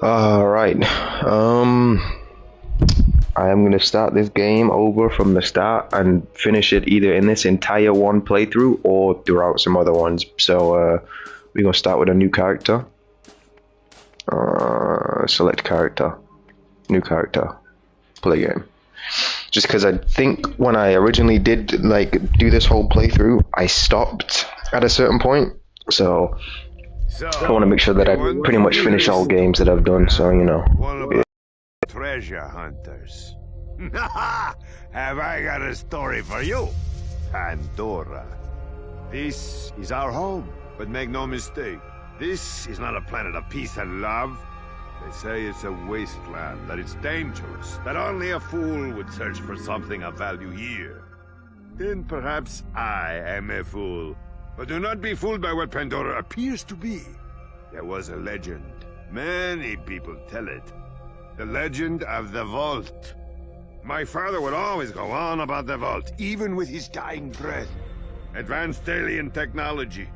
All right. I am gonna start this game over from the start and finish it either in this entire one playthrough or throughout some other ones. So we're gonna start with a new character. Select character, new character, play game. Just because I think when I originally did do this whole playthrough, I stopped at a certain point. So I want to make sure that I pretty much finish all games that I've done. So you know. Treasure hunters. Have I got a story for you? Pandora. This is our home, but make no mistake, this is not a planet of peace and love. They say it's a wasteland, that it's dangerous, that only a fool would search for something of value here. Then perhaps I am a fool. But do not be fooled by what Pandora appears to be. There was a legend. Many people tell it. The legend of the vault. My father would always go on about the vault, even with his dying breath. Advanced alien technology,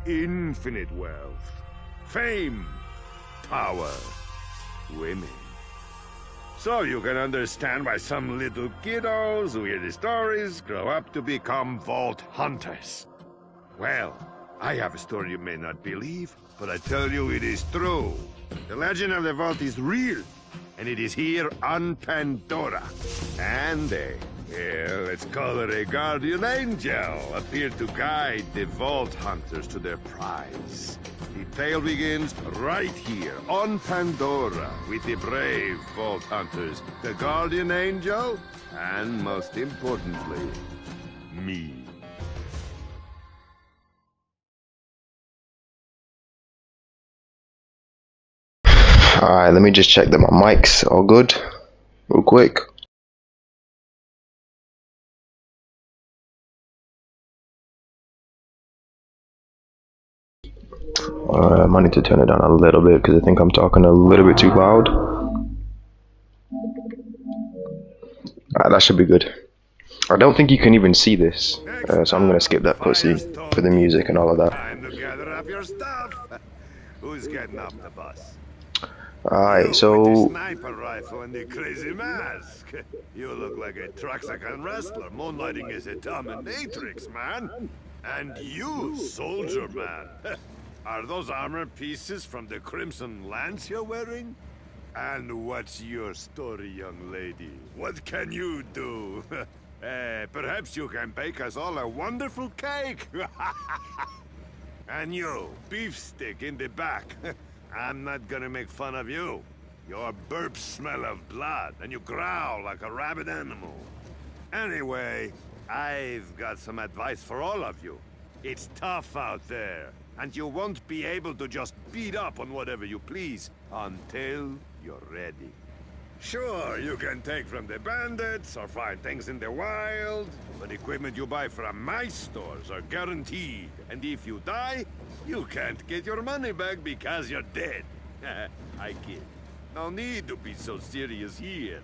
infinite wealth, fame, power, women. So you can understand why some little kiddos who hear the stories grow up to become vault hunters. Well, I have a story you may not believe, but I tell you it is true. The legend of the vault is real. And it is here on Pandora. And let's call it a guardian angel, appeared to guide the vault hunters to their prize. The tale begins right here on Pandora with the brave vault hunters, the guardian angel, and most importantly, me. Alright, let me just check that my mic's all good, real quick. I might need to turn it down a little bit because I think I'm talking a little bit too loud. Alright, that should be good. I don't think you can even see this, so I'm gonna skip that pussy for the music and all of that. Time to gather up your stuff. Who's getting off the bus? Alright, so... With the sniper rifle and the crazy mask. You look like a Traxican wrestler moonlighting as a dominatrix, man. And you, soldier man. Are those armor pieces from the Crimson Lance you're wearing? And what's your story, young lady? What can you do? Perhaps you can bake us all a wonderful cake. And you, beefsteak in the back. I'm not gonna make fun of you. Your burps smell of blood, and you growl like a rabid animal. Anyway, I've got some advice for all of you. It's tough out there, and you won't be able to just beat up on whatever you please until you're ready. Sure, you can take from the bandits or find things in the wild, but equipment you buy from my stores are guaranteed, and if you die, you can't get your money back because you're dead. I kid. No need to be so serious here.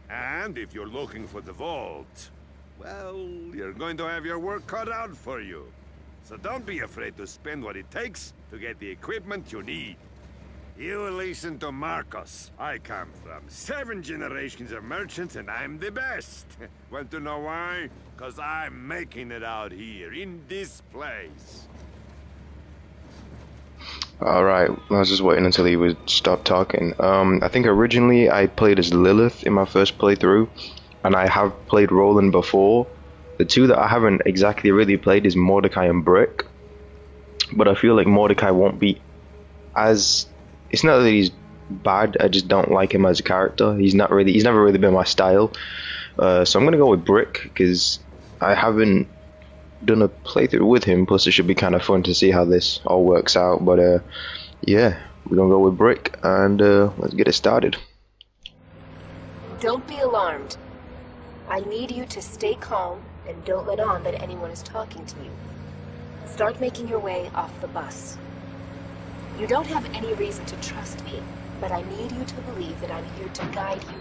And if you're looking for the vault, well, you're going to have your work cut out for you. So don't be afraid to spend what it takes to get the equipment you need. You listen to Marcos. I come from 7 generations of merchants and I'm the best. Want to know why? Because I'm making it out here, in this place. Alright, I was just waiting until he would stop talking. I think originally I played as Lilith in my first playthrough, and I have played Roland before. The two that I haven't exactly really played is Mordecai and Brick, but I feel like Mordecai won't be as... It's not that he's bad, I just don't like him as a character. He's never really been my style. So I'm gonna go with Brick, because I haven't done a playthrough with him, plus it should be kind of fun to see how this all works out. But yeah, we're gonna go with Brick, and let's get it started. Don't be alarmed. I need you to stay calm and don't let on that anyone is talking to you. Start making your way off the bus. You don't have any reason to trust me, but I need you to believe that I'm here to guide you.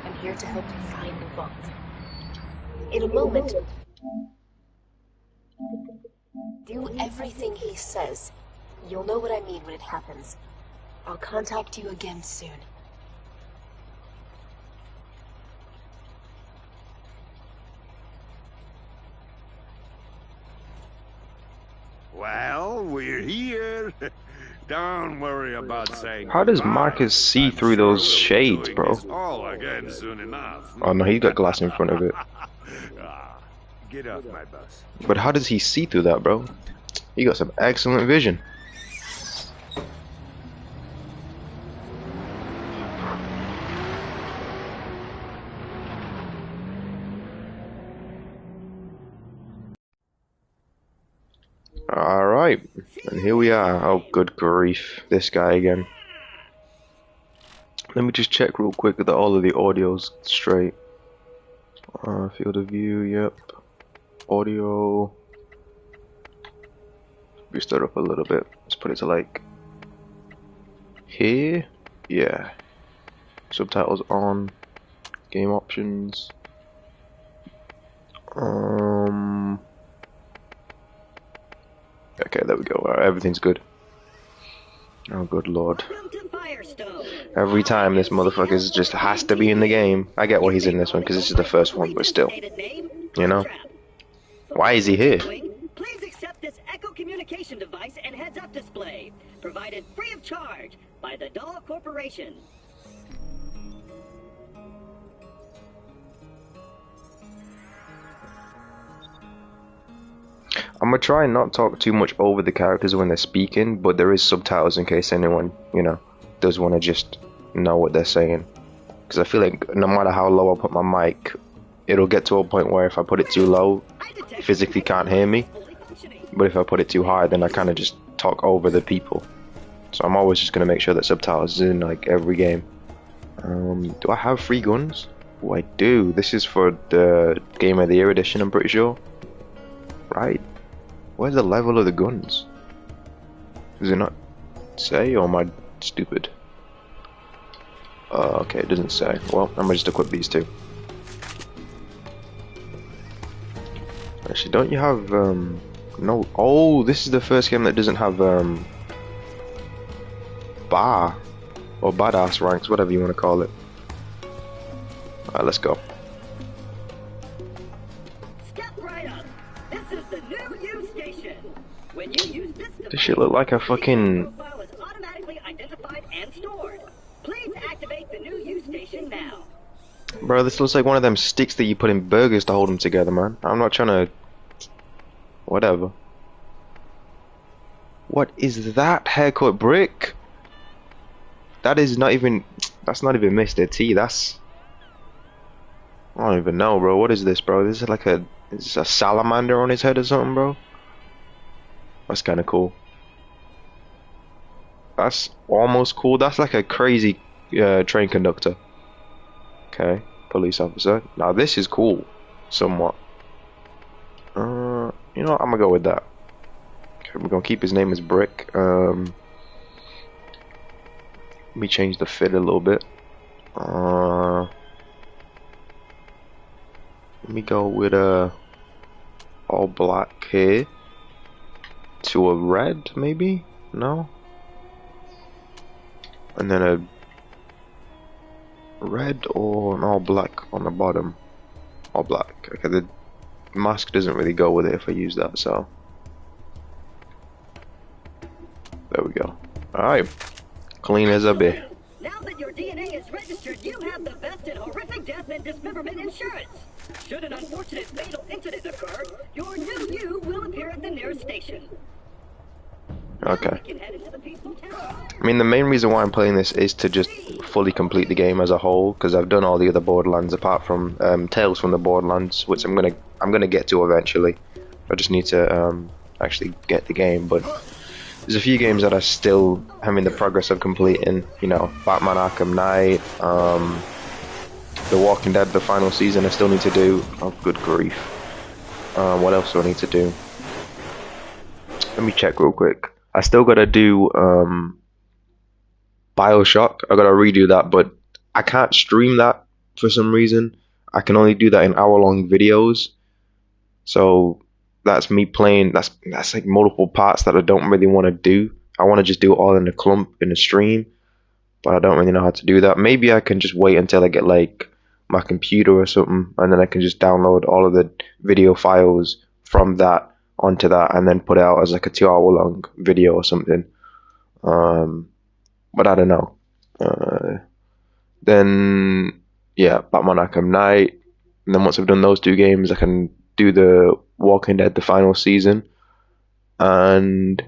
I'm here to help you find the vault. In a moment, do everything he says. You'll know what I mean when it happens. I'll contact you again soon. Well, we're here. Don't worry about saying. How does goodbye. Marcus see I'm through sure those we'll be shades, doing bro? this all again soon enough. Oh no, he's got glass in front of it. Get up, my boss. But how does he see through that, bro? He got some excellent vision. Alright, and here we are. Oh, good grief. This guy again. Let me just check real quick that all of the audio's straight. Field of view, yep. Audio. Boost that up a little bit. Let's put it to like here. Yeah. Subtitles on. Game options. Okay, there we go. Alright, everything's good. Oh, good lord. Every time this motherfucker just has to be in the game. I get why he's in this one, because this is the first one, but still. You know? Why is he here? Please accept this Echo communication device and heads-up display, provided free of charge by the Dahl Corporation. I'm gonna try and not talk too much over the characters when they're speaking, but there is subtitles in case anyone, you know, does want to just know what they're saying. Because I feel like no matter how low I put my mic, it'll get to a point where if I put it too low, you physically can't hear me. But if I put it too high, then I kind of just talk over the people. So I'm always just gonna make sure that subtitles is in like every game. Do I have 3 guns? Oh, I do. This is for the Game of the Year edition, I'm pretty sure. Right. Where's the level of the guns? Does it not say, or am I stupid? Okay, it doesn't say. Well, I'm gonna just equip these 2. Actually, don't you have, no, oh, this is the first game that doesn't have, bar, or badass ranks, whatever you want to call it. Alright, let's go. Step right up. This is the new U station. When you use this device, This shit look like a fucking... your profile is automatically identified and stored. Please activate the new U station now. Bro, this looks like one of them sticks that you put in burgers to hold them together, man. I'm not trying to... Whatever. What is that haircut brick? That is not even... That's not even Mr. T, that's... I don't even know, bro. What is this, bro? This is like a... Is this a salamander on his head or something, bro? That's kind of cool. That's almost cool. That's like a crazy train conductor. Okay, police officer. Now this is cool, somewhat. You know what? I'm gonna go with that. Okay, we're gonna keep his name as Brick. Let me change the fit a little bit. Let me go with all black here to a red, maybe? No? And then a red or an all black on the bottom. All black. Okay, the mask doesn't really go with it if I use that, so there we go. Alright. Clean as a bit. Now that your DNA is registered, you have the best in horrific death and dismemberment insurance. Should an unfortunate fatal incident occur, your new you will appear at the nearest station. Okay. We can head into the peaceful town. I mean, the main reason why I'm playing this is to just fully complete the game as a whole, because I've done all the other Borderlands apart from Tales from the Borderlands, which I'm gonna get to eventually. I just need to actually get the game, but there's a few games that I still am in the progress of completing. You know, Batman Arkham Knight, The Walking Dead, the final season I still need to do. Oh, good grief. What else do I need to do? Let me check real quick. I still gotta do BioShock. I gotta redo that, but I can't stream that for some reason. I can only do that in hour-long videos. So that's me playing. That's like multiple parts that I don't really want to do. I want to just do it all in a clump in a stream, but I don't really know how to do that. Maybe I can just wait until I get like my computer or something, and then I can just download all of the video files from that onto that, and then put it out as like a 2 hour long video or something. But I don't know. Then yeah, Batman Arkham Knight, and then once I've done those two games, I can do the Walking Dead, the final season, and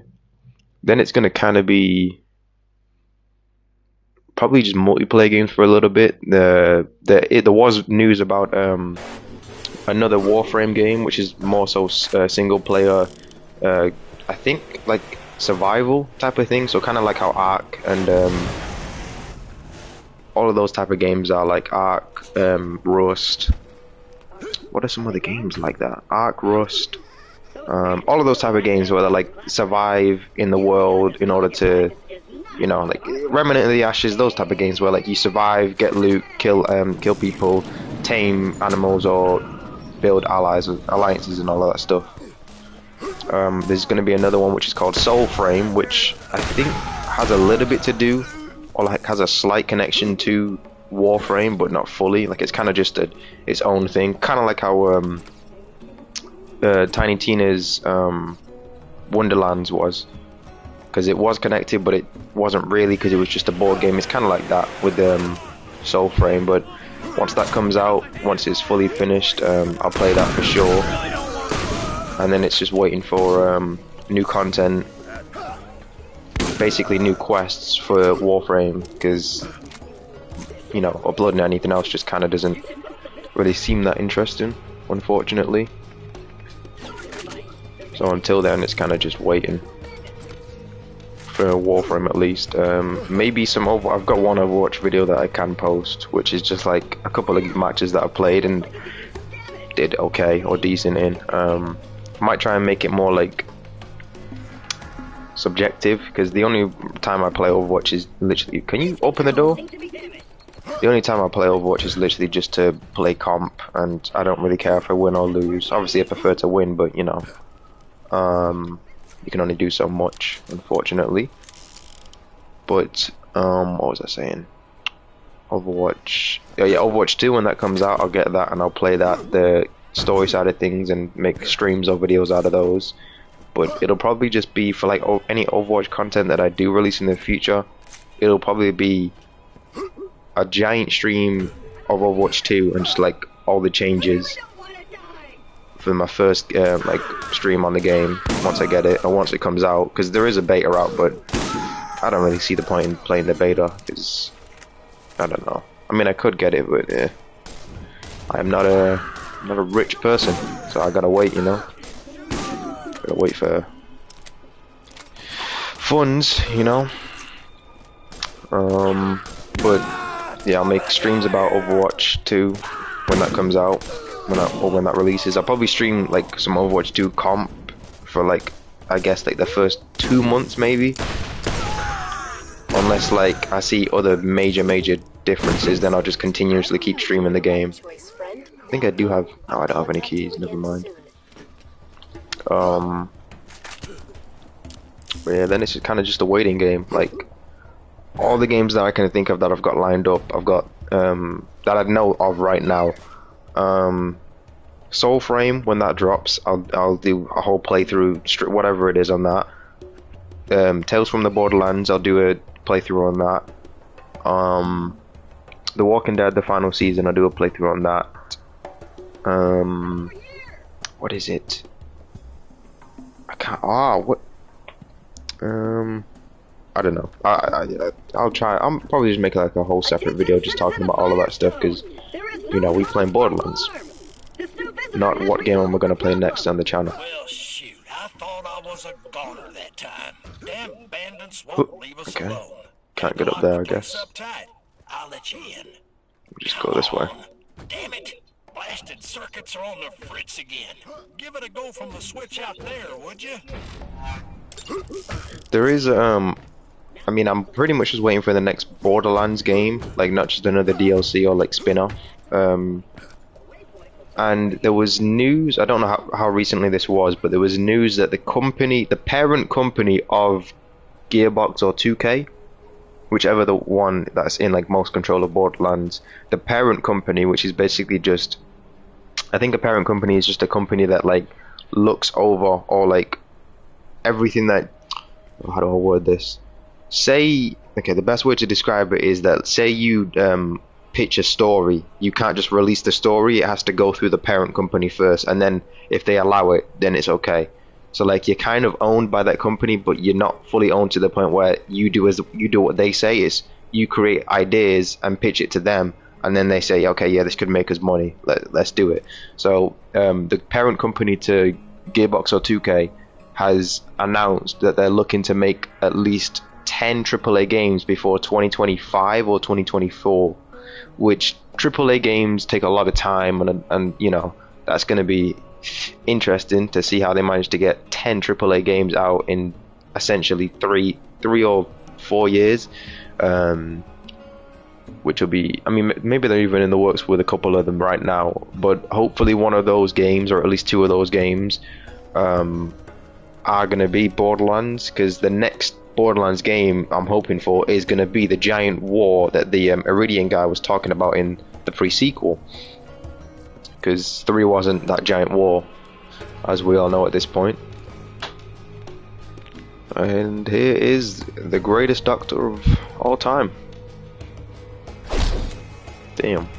then it's gonna kind of be probably just multiplayer games for a little bit. There was news about another Warframe game, which is more so single player. I think like survival type of thing. So kind of like how Ark and all of those type of games are, like Ark, Rust. What are some other games like that? Ark, Rust. All of those type of games where they like survive in the world in order to, you know, like Remnant of the Ashes, those type of games where like you survive, get loot, kill people, tame animals, or build alliances and all of that stuff. There's going to be another one which is called Soulframe, which I think has a little bit to do, or like has a slight connection to Warframe, but not fully. Like it's kind of just its own thing, kind of like how Tiny Tina's Wonderlands was, because it was connected, but it wasn't really, because it was just a board game. It's kind of like that with Soulframe, but once that comes out, once it's fully finished, I'll play that for sure. And then it's just waiting for new content, basically new quests for Warframe, because, you know, uploading anything else just kind of doesn't really seem that interesting, unfortunately. So until then, it's kind of just waiting for Warframe at least. Maybe some I've got one Overwatch video that I can post, which is just like a couple of matches that I played and did okay or decent in. Might try and make it more like subjective, because the only time I play Overwatch is literally, can you open the door? The only time I play Overwatch is literally just to play comp, and I don't really care if I win or lose. Obviously I prefer to win, but you know, you can only do so much, unfortunately. But what was I saying? Overwatch. Oh yeah, Overwatch 2, when that comes out, I'll get that and I'll play that, the story side of things, and make streams or videos out of those. But it'll probably just be for like any Overwatch content that I do release in the future. It'll probably be a giant stream of Overwatch 2 and just like all the changes for my first like stream on the game once I get it, or once it comes out, because there is a beta out, but I don't really see the point in playing the beta, because I don't know. I mean, I could get it, but I'm not a rich person, so I gotta wait, you know. Gotta wait for funds, you know. But yeah, I'll make streams about Overwatch 2 when that comes out, when that releases. I'll probably stream like some Overwatch 2 comp for like, I guess like the first 2 months maybe. Unless like I see other major differences, then I'll just continuously keep streaming the game. I think I do have, no, I don't have any keys, never mind. But yeah, then it's kind of just a waiting game. Like all the games that I can think of that I've got lined up, I've got that I know of right now. Soulframe, when that drops, I'll do a whole playthrough, whatever it is on that. Tales from the Borderlands, I'll do a playthrough on that. The Walking Dead, the final season, I'll do a playthrough on that. What is it? I can't. What? I don't know. I'll try. I'm probably just making like a whole separate video just talking about all of that stuff, because you know, we playing Borderlands, not what game am I gonna play next on the channel. Well, shoot, I thought I was a goner that time. Damn bandits won't leave us alone. Can't get up there, I guess. I'll let you in. Just go this way. Damn it! Blasted circuits are on the fritz again. Give it a go from the switch out there, would you? There is I mean, I'm pretty much just waiting for the next Borderlands game, like not just another DLC or like spin-off. And there was news, I don't know how recently this was, but there was news that the company, the parent company of Gearbox or 2K, whichever the one that's in like most control of Borderlands, the parent company, which is basically just, I think a parent company is just a company that like looks over or like everything that, how do I word this? Say, okay, the best way to describe it is that say you pitch a story, you can't just release the story, it has to go through the parent company first, and then if they allow it, then it's okay. So like you're kind of owned by that company, but you're not fully owned to the point where you do what they say. Is you create ideas and pitch it to them, and then they say, okay, yeah, this could make us money, let's do it. So the parent company to Gearbox or 2K has announced that they're looking to make at least 10 AAA games before 2025 or 2024, which AAA games take a lot of time, and you know, that's going to be interesting to see how they manage to get 10 AAA games out in essentially three or 4 years, which will be, I mean, maybe they're even in the works with a couple of them right now, but hopefully one of those games, or at least two of those games, are going to be Borderlands, because the next Borderlands game I'm hoping for is going to be the giant war that the Iridian guy was talking about in the pre-sequel, because 3 wasn't that giant war, as we all know at this point. And here is the greatest doctor of all time. Damn.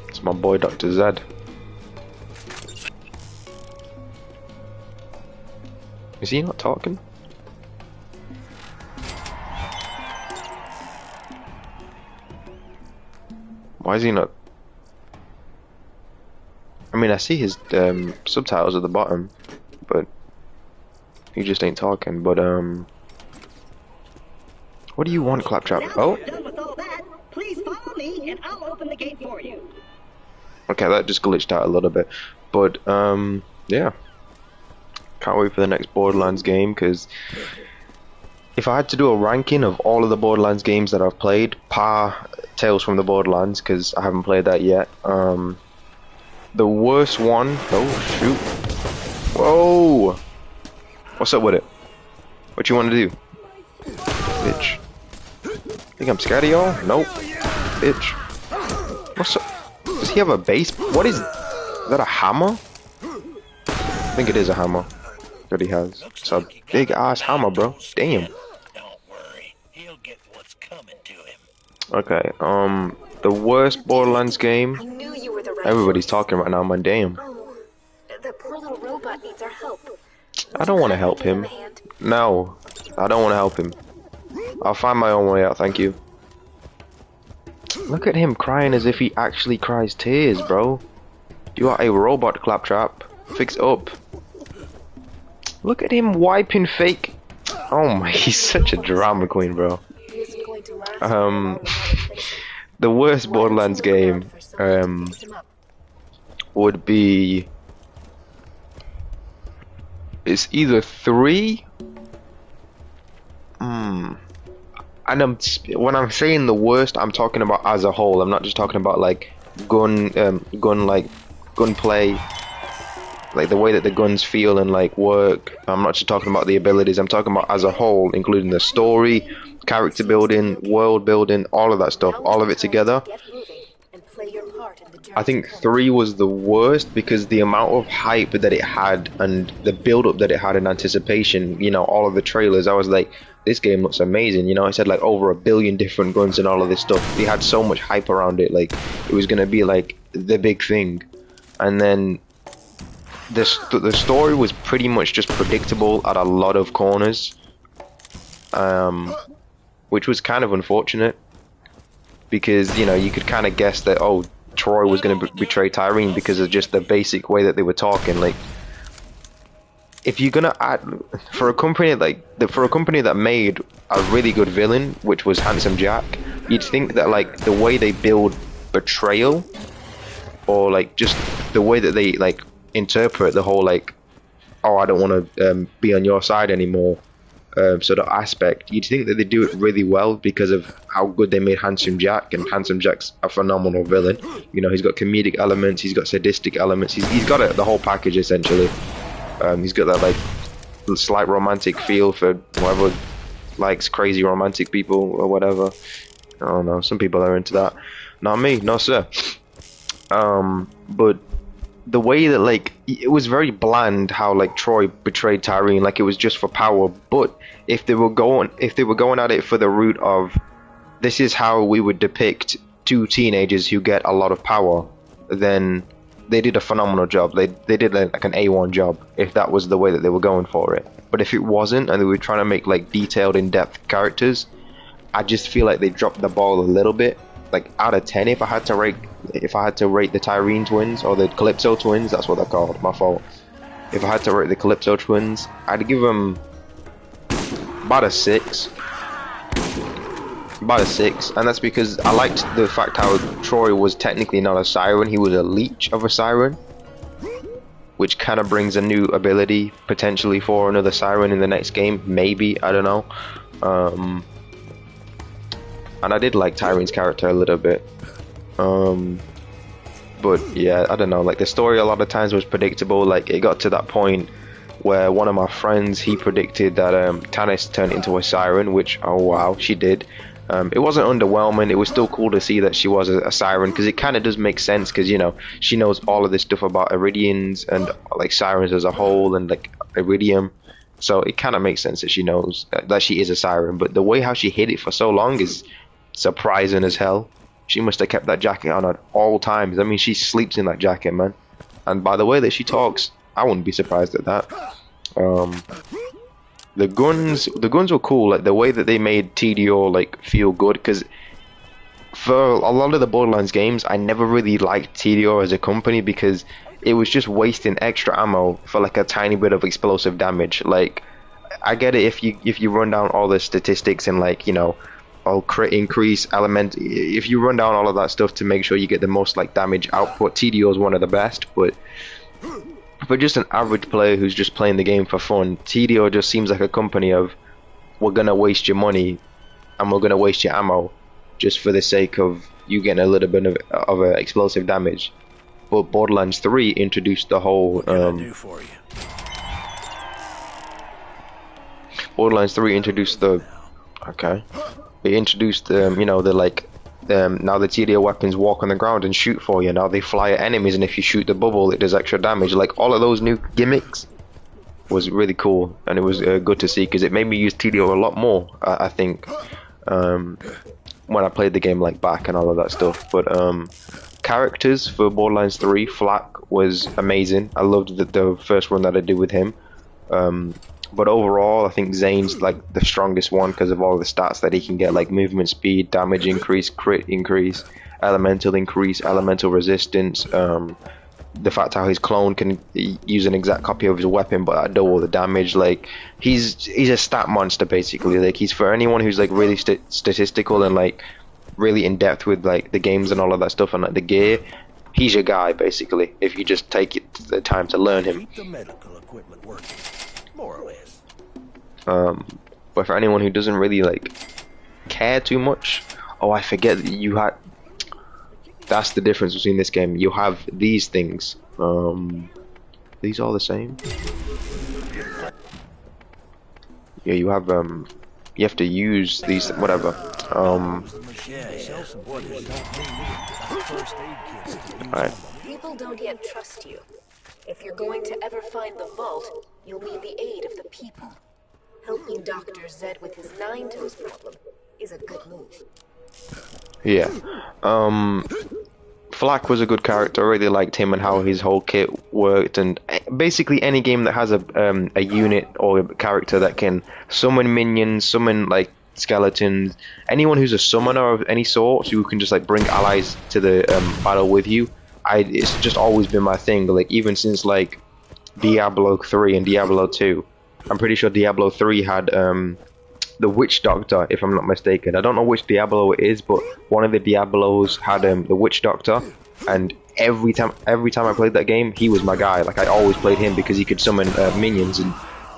It's my boy Dr. Zed. Is he not talking? Why is he not? I mean, I see his subtitles at the bottom, but he just ain't talking. But what do you want, Claptrap? Oh, Done with all that, please follow me and I'll open the gate for you. okay, that just glitched out a little bit, but yeah, can't wait for the next Borderlands game, because if I had to do a ranking of all of the Borderlands games that I've played, par Tales from the Borderlands, because I haven't played that yet. The worst one, oh shoot, whoa, what's up with it? What you want to do, bitch? Think I'm scared of y'all? Nope, bitch. What's up? Does he have a base? What is that, a hammer? I think it is a hammer that he has. It's a big ass hammer, bro. Damn. Don't worry, he'll get what's coming to him. Okay, the worst Borderlands I game. knew you were the right Everybody's choice. talking right now, man. Damn. Oh, the poor little robot needs our help. I don't want to help him. No, I don't want to help him. I'll find my own way out, thank you. Look at him crying as if he actually cries tears, bro. You are a robot, Claptrap. Fix it up. Look at him wiping fake. Oh my, he's such a drama queen, bro. He isn't going to last long without replacing. The worst Why don't Borderlands you look around game for someone to fix him up? would be, it's either 3. And when I'm saying the worst, I'm talking about as a whole. I'm not just talking about like gunplay, like the way that the guns feel and like work. I'm not just talking about the abilities. I'm talking about as a whole, including the story, character building, world building, all of that stuff, all of it together. Get moving and play your part in the journey I think to come. 3 was the worst because the amount of hype that it had and the build up that it had in anticipation, you know, all of the trailers, I was like, this game looks amazing, you know. I said like over 1 billion different guns and all of this stuff. They had so much hype around it, like it was gonna be like the big thing. And then the story was pretty much just predictable at a lot of corners, which was kind of unfortunate because, you know, you could kind of guess that, oh, Troy was going to betray Tyrene because of just the basic way that they were talking. Like, if you're gonna add for a company that made a really good villain, which was Handsome Jack, you'd think that like the way they build betrayal, or like just the way that they like interpret the whole like, oh, I don't want to be on your side anymore, sort of aspect, you'd think that they do it really well because of how good they made Handsome Jack, and Handsome Jack's a phenomenal villain. You know, he's got comedic elements, he's got sadistic elements, he's got the whole package essentially. He's got that like slight romantic feel for whoever likes crazy romantic people or whatever. I don't know, some people are into that. Not me, no sir. But the way that like it was very bland how like Troy betrayed Tyrene, like it was just for power. But if they were going at it for the route of this is how we would depict two teenagers who get a lot of power, then they did a phenomenal job. They did like an A1 job if that was the way that they were going for it. But if it wasn't and they were trying to make like detailed, in-depth characters, I just feel like they dropped the ball a little bit. Like out of 10, if I had to rate the Tyrene twins or the Calypso twins, that's what they're called. My fault. If I had to rate the Calypso twins, I'd give them about a 6. About a 6, and that's because I liked the fact how Troy was technically not a siren; he was a leech of a siren, which kind of brings a new ability potentially for another siren in the next game. Maybe, I don't know. And I did like Tyrene's character a little bit. But yeah, I don't know, like the story a lot of times was predictable. Like it got to that point where one of my friends, he predicted that Tannis turned into a siren, which, oh wow, she did. It wasn't underwhelming. It was still cool to see that she was a siren, because it kind of does make sense, because you know she knows all of this stuff about Iridians and like sirens as a whole and like Iridium. So it kind of makes sense that she knows that she is a siren. But the way how she hid it for so long is surprising as hell. She must have kept that jacket on at all times. I mean, she sleeps in that jacket, man. And by the way that she talks, I wouldn't be surprised at that. The guns were cool. Like the way that they made TDO like feel good, because for a lot of the Borderlands games, I never really liked TDO as a company because it was just wasting extra ammo for like a tiny bit of explosive damage. Like I get it if you run down all the statistics and like, you know, all crit increase element, if you run down all of that stuff to make sure you get the most like damage output, TDO is one of the best. But for just an average player who's just playing the game for fun, TDO just seems like a company of, we're gonna waste your money and we're gonna waste your ammo just for the sake of you getting a little bit of explosive damage. But Borderlands 3 introduced the whole Borderlands 3 introduced the it introduced you know, the like now the TDO weapons walk on the ground and shoot for you. Now they fly at enemies, and if you shoot the bubble, it does extra damage. Like all of those new gimmicks was really cool, and it was good to see, because it made me use TDO a lot more. I think when I played the game like back and all of that stuff. But characters for Borderlands 3, Flak was amazing. I loved the first run that I did with him. But overall, I think Zane's like the strongest one because of all the stats that he can get, like movement speed, damage increase, crit increase, elemental resistance. The fact how his clone can use an exact copy of his weapon but at double the damage. Like he's a stat monster basically. Like he's for anyone who's like really statistical and like really in depth with like the games and all of that stuff and like the gear. He's your guy basically if you just take the time to learn him. Keep the medical equipment working, more or less. But for anyone who doesn't really like care too much, oh, I forget that you had. That's the difference between this game. You have these things. These are the same. Yeah, you have you have to use these, whatever. Alright. People don't yet trust you. If you're going to ever find the vault, you'll need the aid of the people. Helping Dr. Zed with his nine-toes problem is a good move. Yeah. Flak was a good character. I really liked him and how his whole kit worked. And basically any game that has a unit or a character that can summon minions, summon like skeletons, anyone who's a summoner of any sort, who can just like bring allies to the battle with you. It's just always been my thing. Like even since like Diablo 3 and Diablo 2. I'm pretty sure Diablo 3 had the Witch Doctor, if I'm not mistaken. I don't know which Diablo it is, but one of the Diablos had the Witch Doctor, and every time I played that game, he was my guy. Like I always played him because he could summon minions, and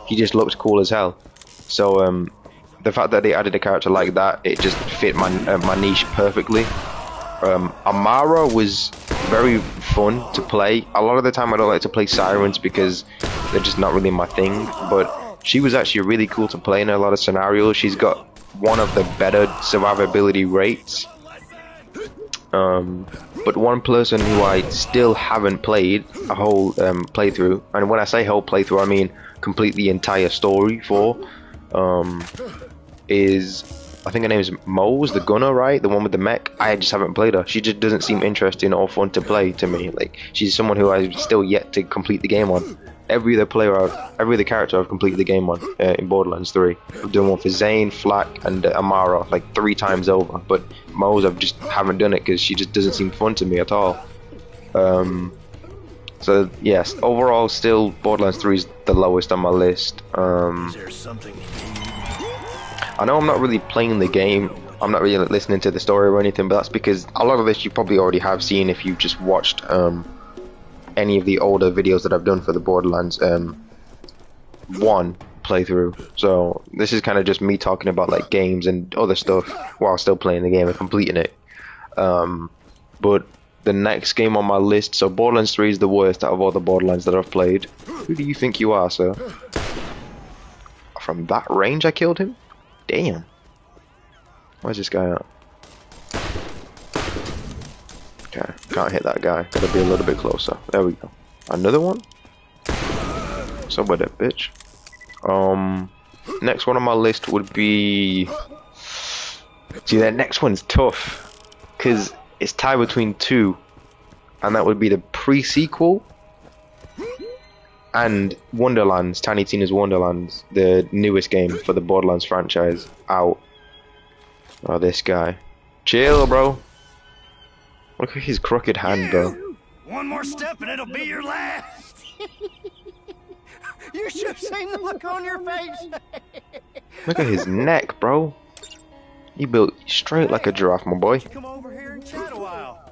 he just looked cool as hell. So the fact that they added a character like that, it just fit my niche perfectly. Amara was very fun to play. A lot of the time I don't like to play Sirens because they're just not really my thing, but she was actually really cool to play in a lot of scenarios. She's got one of the better survivability rates. But one person who I still haven't played a whole playthrough, and when I say whole playthrough I mean complete the entire story for, is, I think her name is Mose, the gunner, right? The one with the mech. I just haven't played her. She just doesn't seem interesting or fun to play to me. Like, she's someone who I've still yet to complete the game on. Every other character I've completed the game on in Borderlands 3. I've done one for Zane, Flak, and Amara like 3 times over. But Mose, I just haven't done it because she just doesn't seem fun to me at all. So yes, overall, still Borderlands 3 is the lowest on my list. Is there something? I know I'm not really playing the game, I'm not really listening to the story or anything, but that's because a lot of this you probably already have seen if you've just watched any of the older videos that I've done for the Borderlands 1 playthrough. So this is kind of just me talking about like games and other stuff while still playing the game and completing it. But the next game on my list, so Borderlands 3 is the worst out of all the Borderlands that I've played. Who do you think you are, sir? From that range I killed him? Damn. Where's this guy at? Okay, can't hit that guy. Gotta be a little bit closer. There we go. Another one? Somewhere there, bitch. Next one on my list would be... See, that next one's tough. Because it's tied between 2. And that would be the pre-sequel and Wonderlands, Tiny Tina's Wonderlands, the newest game for the Borderlands franchise out. Oh, this guy. Chill, bro. Look at his crooked hand, bro. One more step and it'll be your last. You should have seen the look on your face. Look at his neck, bro. He built straight like a giraffe, my boy. Come over here and chat a while.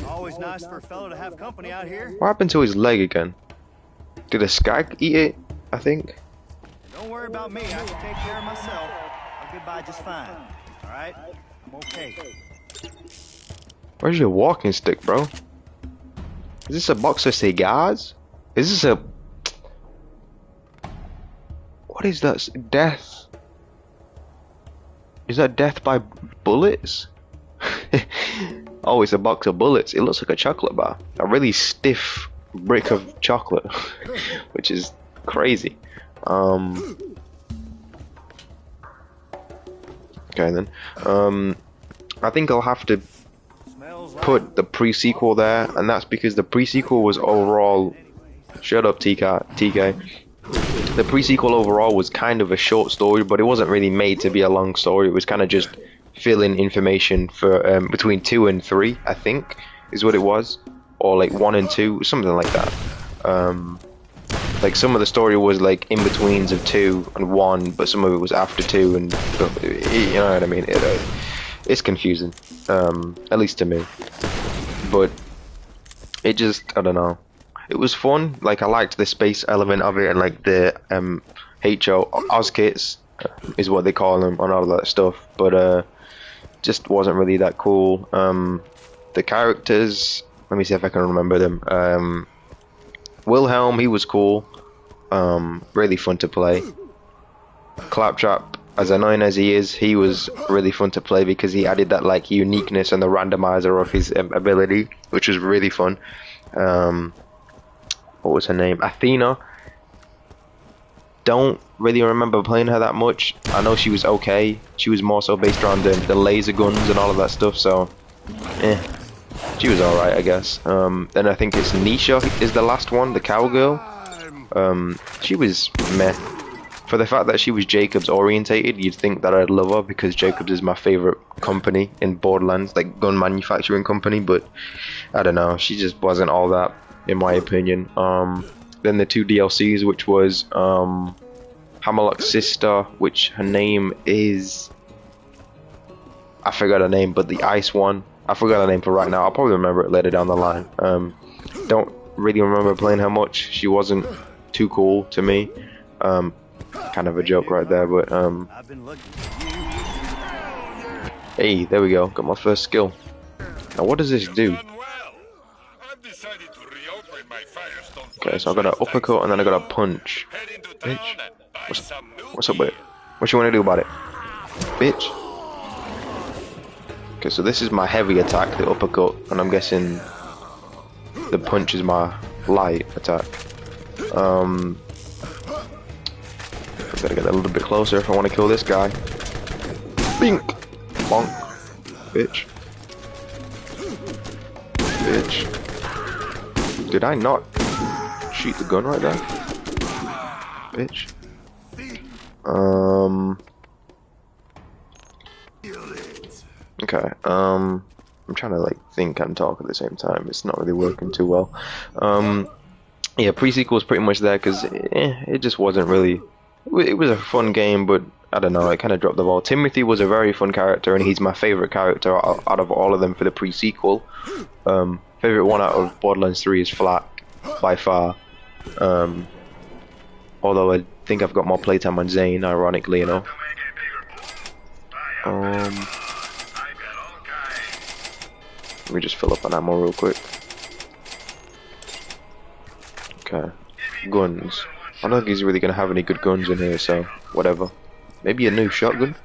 Always nice for a fellow to have company out here. What happened to his leg again? Did a skag eat it? I think. Don't worry about me. I can take care of myself. I'll get by just fine. All right? I'm okay. Where's your walking stick, bro? Is this a box of cigars? Is this a... What is that? Death? Is that death by bullets? Oh, it's a box of bullets. It looks like a chocolate bar. A really stiff brick of chocolate. Which is crazy. Okay then. I think I'll have to put the pre-sequel there, and that's because the pre-sequel was overall... Shut up, TK. The pre-sequel overall was kind of a short story, but it wasn't really made to be a long story. It was kind of just fill-in information for between 2 and 3, I think, is what it was. Or like 1 and 2, something like that. Like some of the story was like in-betweens of 2 and 1, but some of it was after 2, and you know what I mean? It's confusing, at least to me. But it just, I don't know. It was fun. Like, I liked the space element of it, and like the HO Ozkits is what they call them on all of that stuff. But just wasn't really that cool. The characters, let me see if I can remember them. Wilhelm, he was cool. Really fun to play. Claptrap, as annoying as he is, he was really fun to play because he added that like uniqueness and the randomizer of his ability, which was really fun. What was her name? Athena. Don't really remember playing her that much. I know she was okay. She was more so based around the laser guns and all of that stuff, so she was alright, I guess. Then I think it's Nisha is the last one, the cowgirl. She was meh. For the fact that she was Jacobs orientated, you'd think that I'd love her because Jacobs is my favorite company in Borderlands, like gun manufacturing company, but I don't know, she just wasn't all that, in my opinion. Then the 2 DLCs, which was Hammerlock's sister, which her name is... I forgot her name, but the ice one. I forgot her name for right now. I'll probably remember it later down the line. Don't really remember playing her much. She wasn't too cool to me. Kind of a joke right there, but I've been looking for you. hey, there we go. Got my first skill. Now what does this do? Okay, so I got an uppercut and then I got a punch. Bitch. What's up with it? What you want to do about it? Bitch. Okay, so this is my heavy attack, the uppercut, and I'm guessing the punch is my light attack. I've got to get a little bit closer if I want to kill this guy. Bink! Bonk. Bitch. Bitch. Did I not shoot the gun right there? Bitch. Okay, I'm trying to like think and talk at the same time. It's not really working too well. Yeah, pre-sequel is pretty much there because it just wasn't really. It was a fun game, but I don't know. I kind of dropped the ball. Timothy was a very fun character, and he's my favorite character out of all of them for the pre-sequel. Favorite one out of Borderlands 3 is Flat, by far. Although I think I've got more playtime on Zane, ironically, you know. Let me just fill up on ammo real quick. Okay. Guns. I don't think he's really gonna have any good guns in here, so whatever. Maybe a new shotgun?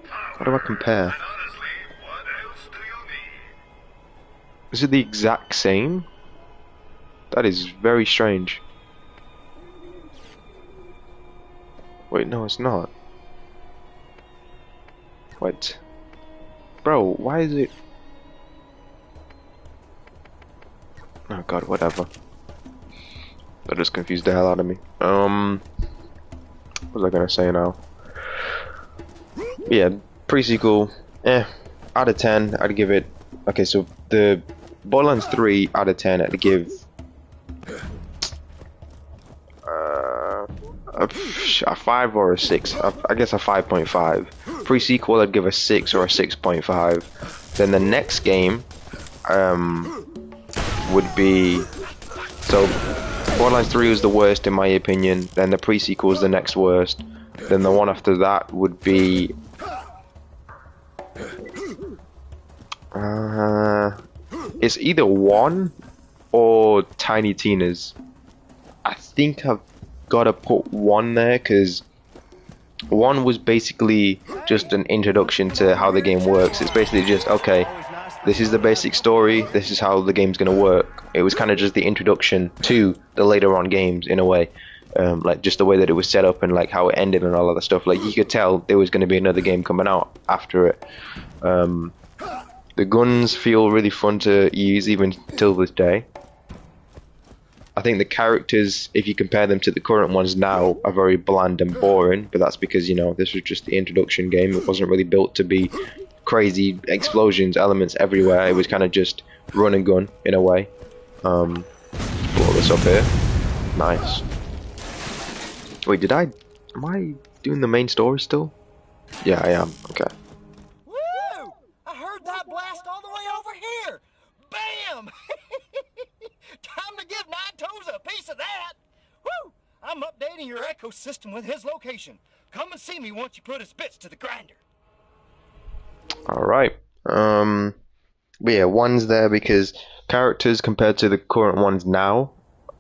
How do I compare? Is it the exact same? That is very strange. Wait, no, it's not. What? Bro, why is it? Oh god, whatever. That just confused the hell out of me. What was I gonna say now? Yeah, pre-sequel, out of 10, I'd give it. Okay, so the Borderlands 3 out of 10, I'd give a 5 or a 6. I guess a 5.5. Pre-sequel, I'd give a 6 or a 6.5. Then the next game would be, so Borderlands 3 was the worst in my opinion. Then the pre-sequel was the next worst. Then the one after that would be it's either 1 or Tiny Tina's. I think I've got to put 1 there because 1 was basically just an introduction to how the game works. It's basically just, okay, this is the basic story, this is how the game's gonna work. It was kind of just the introduction to the later on games in a way. Like just the way that it was set up and like how it ended and all of that stuff. Like you could tell there was going to be another game coming out after it. The guns feel really fun to use even till this day. I think the characters, if you compare them to the current ones now, are very bland and boring, but that's because, you know, this was just the introduction game. It wasn't really built to be crazy explosions, elements everywhere. It was kind of just run and gun in a way. Blow this up here. Nice. Wait, am I doing the main story still? Yeah, I am. Okay. Woo! I heard that blast all the way over here. Bam! Time to give Nine Toes a piece of that. Woo! I'm updating your ecosystem with his location. Come and see me once you put his bits to the grinder. All right. But yeah, 1's there because characters compared to the current ones now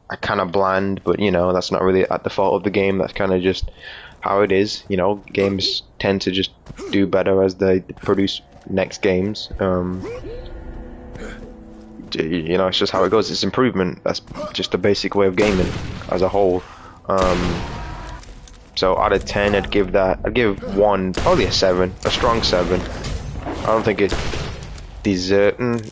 are kind of bland, but you know, that's not really at the fault of the game. That's kind of just how it is. You know, games tend to just do better as they produce next games. You know, it's just how it goes. It's improvement. That's just the basic way of gaming as a whole. So out of 10, I'd give 1 probably a 7, a strong 7. I don't think it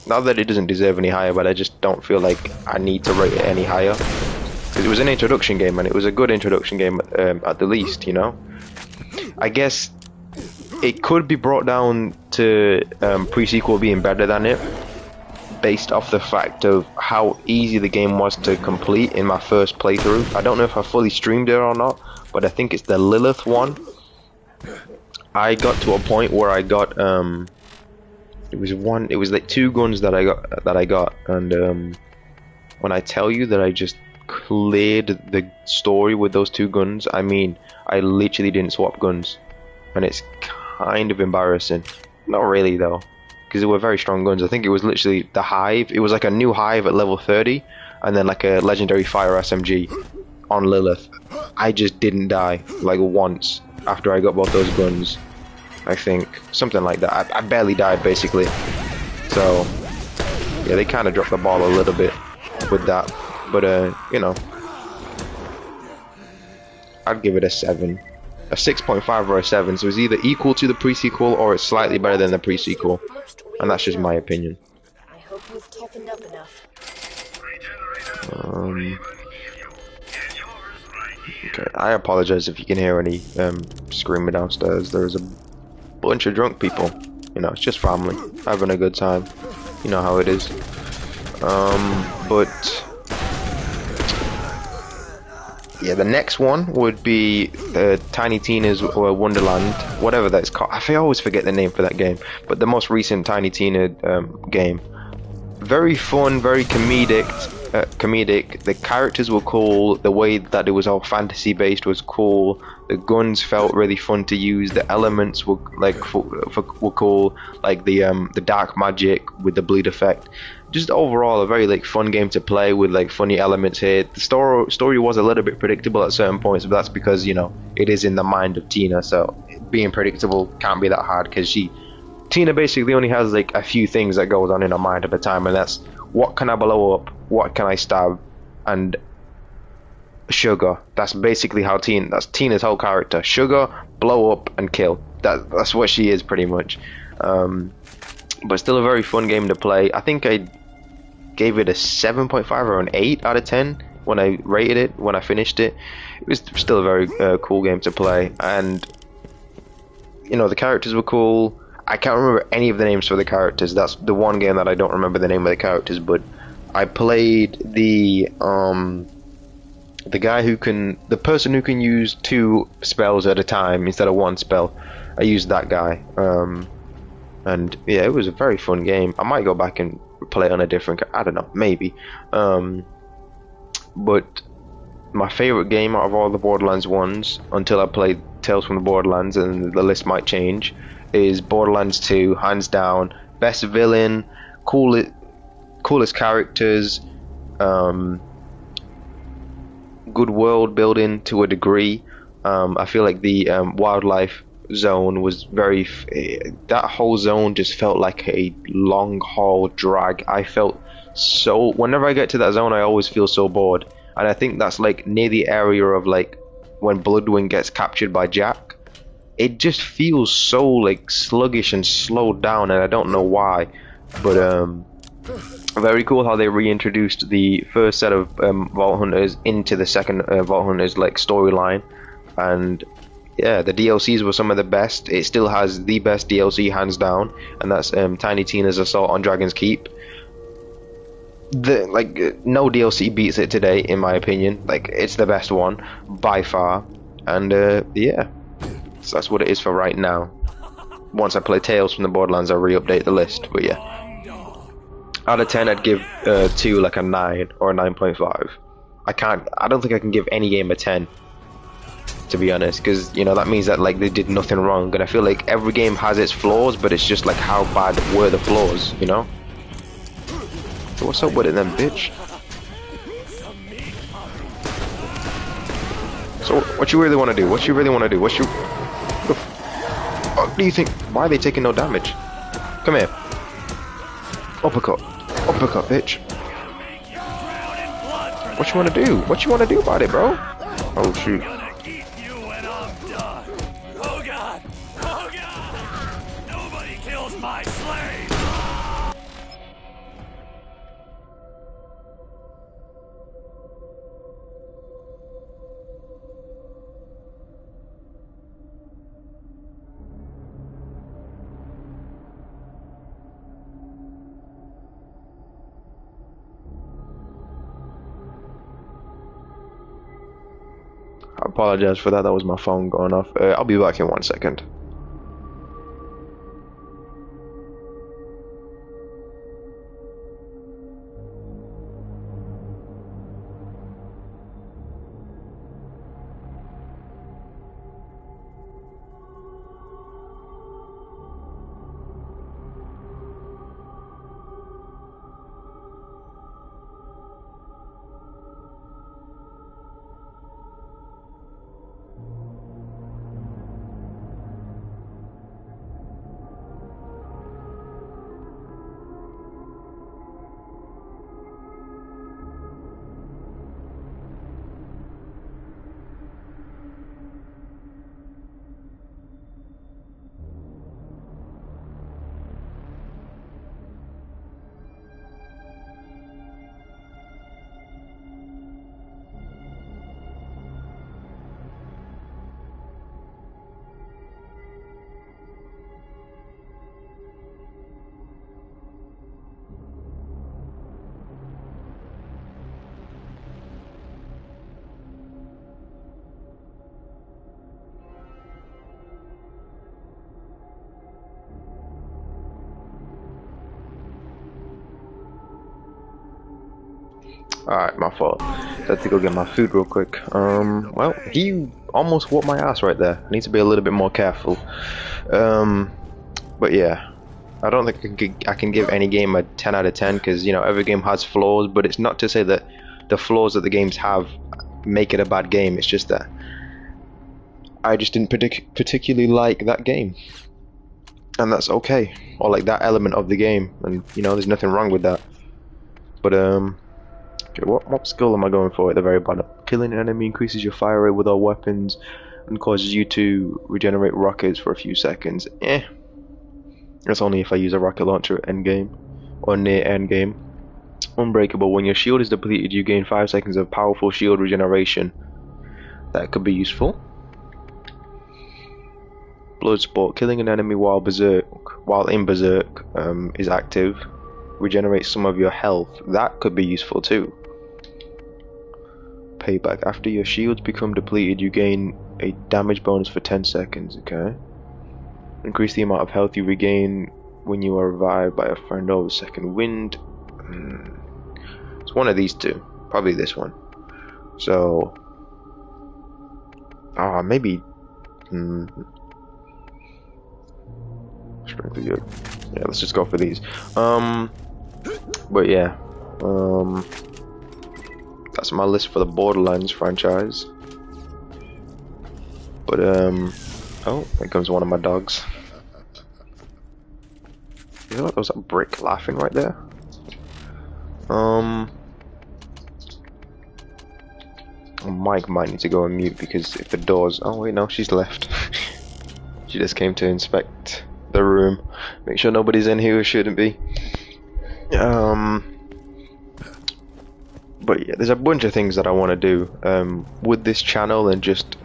not that it doesn't deserve any higher, but I just don't feel like I need to rate it any higher. Because it was an introduction game, and it was a good introduction game at the least, you know. I guess it could be brought down to pre-sequel being better than it, based off the fact of how easy the game was to complete in my first playthrough. I don't know if I fully streamed it or not, but I think it's the Lilith one. I got to a point where I got it was like 2 guns that I got, and when I tell you that I just cleared the story with those two guns. I mean, I literally didn't swap guns, and it's kind of embarrassing. Not really though, because they were very strong guns. I think it was literally the Hive. It was like a new Hive at level 30, and then like a legendary fire SMG on Lilith. I just didn't die like once after I got both those guns. I think something like that. I barely died basically. So yeah, they kind of dropped the ball a little bit with that. But you know, I'd give it a 7. A 6.5 or a 7, so it's either equal to the pre-sequel or it's slightly better than the pre-sequel, and that's just my opinion. I hope you've toughened up enough. Okay, I apologize if you can hear any screaming downstairs. There's a bunch of drunk people. You know, it's just family having a good time. You know how it is. But yeah, the next one would be Tiny Tina's Wonderland, whatever that's called. I always forget the name for that game, but the most recent Tiny Tina game. Very fun, very comedic. The characters were cool. The way that it was all fantasy based was cool. The guns felt really fun to use. The elements were like were cool, like the dark magic with the bleed effect. Just overall a very like fun game to play with like funny elements here. The story was a little bit predictable at certain points, but that's because, you know, it is in the mind of Tina, so being predictable can't be that hard, because Tina basically only has like a few things that goes on in her mind at a time, and that's what can I blow up, what can I stab, and sugar. That's basically how that's Tina's whole character. Sugar, blow up, and kill. That's what she is pretty much. But still a very fun game to play. I think I gave it a 7.5 or an 8 out of 10 when I rated it, when I finished it. It was still a very cool game to play, and you know, the characters were cool. I can't remember any of the names for the characters. That's the one game that I don't remember the name of the characters, but I played the person who can use 2 spells at a time instead of 1 spell. I used that guy. And yeah, it was a very fun game. I might go back and play it on a different, I don't know, maybe. But my favorite game out of all the Borderlands ones, until I played Tales from the Borderlands, and the list might change, is Borderlands 2, hands down. Best villain, coolest characters, good world building to a degree. I feel like the wildlife zone was that whole zone just felt like a long haul drag. I felt so, whenever I get to that zone I always feel so bored, and I think that's like near the area of like when Bloodwing gets captured by Jack. It just feels so like sluggish and slowed down, and I don't know why. But very cool how they reintroduced the first set of Vault Hunters into the second Vault Hunters like storyline, and yeah, the DLCs were some of the best. It still has the best DLC hands down, and that's Tiny Tina's Assault on Dragon's Keep. No DLC beats it today, in my opinion. Like, it's the best one by far, and yeah, so that's what it is for right now. Once I play Tales from the Borderlands, I'll re-update the list. But yeah, out of 10, I'd give 2 like a 9 or a 9.5. I don't think I can give any game a 10, to be honest, because, you know, that means that like they did nothing wrong, and I feel like every game has its flaws, but it's just like how bad were the flaws, you know? So what's up with it then, bitch? So what you really want to do? What you really want to do? What do you think? Why are they taking no damage? Come here. Uppercut. Uppercut, bitch. What you want to do? What you want to do about it, bro? Oh shoot. I apologize for that. That was my phone going off. I'll be back in 1 second. Alright, my fault. Had to go get my food real quick. Well, he almost whooped my ass right there. I need to be a little bit more careful. But yeah. I don't think I can give any game a 10 out of 10 because, you know, every game has flaws, but it's not to say that the flaws that the games have make it a bad game. It's just that I just didn't particularly like that game. And that's okay. Or like that element of the game. And, you know, there's nothing wrong with that. But, okay, what skill am I going for at the very bottom? Killing an enemy increases your fire rate with all weapons and causes you to regenerate rockets for a few seconds. That's only if I use a rocket launcher at endgame or near endgame. Unbreakable. When your shield is depleted, you gain 5 seconds of powerful shield regeneration. That could be useful. Bloodsport. Killing an enemy while in berserk is active. Regenerates some of your health. That could be useful too. Payback. After your shields become depleted, you gain a damage bonus for 10 seconds. Okay. Increase the amount of health you regain when you are revived by a friend over second wind. It's one of these two. Probably this one. So... maybe... Strength of your... Yeah, let's just go for these. But yeah. That's my list for the Borderlands franchise. But, oh, there comes one of my dogs. You know what? There was a brick laughing right there. Mike might need to go on mute because if the doors... Oh wait, no, she's left. She just came to inspect the room. Make sure nobody's in here who shouldn't be. But yeah, there's a bunch of things that I want to do with this channel and just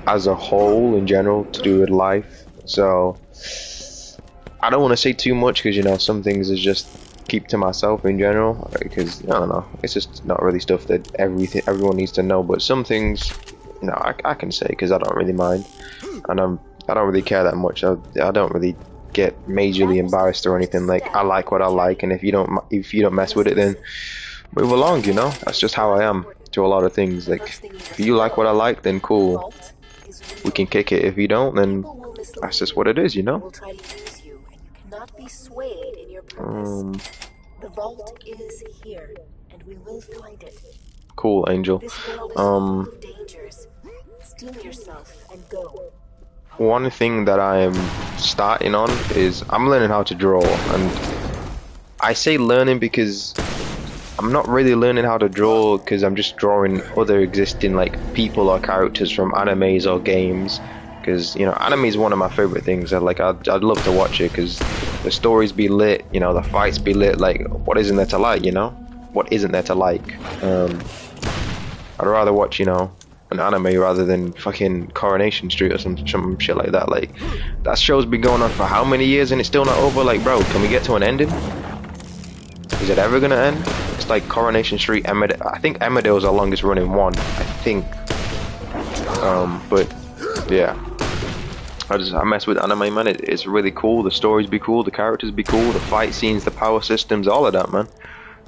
as a whole in general to do with life. So I don't want to say too much because, you know, some things is just keep to myself in general because I don't know, it's just not really stuff that everyone needs to know. But some things, you know, I can say because I don't really mind, and I don't really care that much. I don't really get majorly embarrassed or anything. Like, I like what I like, and if you don't mess with it, then move along. You know, that's just how I am to a lot of things. Like, if you like what I like, then cool, we can kick it. If you don't, then that's just what it is, you know. The vault is here, and we will find it. Cool, Angel. This world is full of dangers. Steel yourself and go. One thing that I'm starting on is I'm learning how to draw, and I say learning because I'm not really learning how to draw because I'm just drawing other existing like people or characters from animes or games. Because, you know, anime is one of my favorite things. I'd love to watch it because the stories be lit, you know, the fights be lit. Like, what isn't there to like, you know? What isn't there to like? I'd rather watch, you know, an anime rather than fucking Coronation Street or some shit like that. Like, that show's been going on for how many years and it's still not over? Like, bro, can we get to an ending? Is it ever gonna end? It's like Coronation Street, Emmerdale. I think Emmerdale's the longest running one, I think. But yeah, I mess with anime, man. It's really cool. The stories be cool, the characters be cool, the fight scenes, the power systems, all of that, man.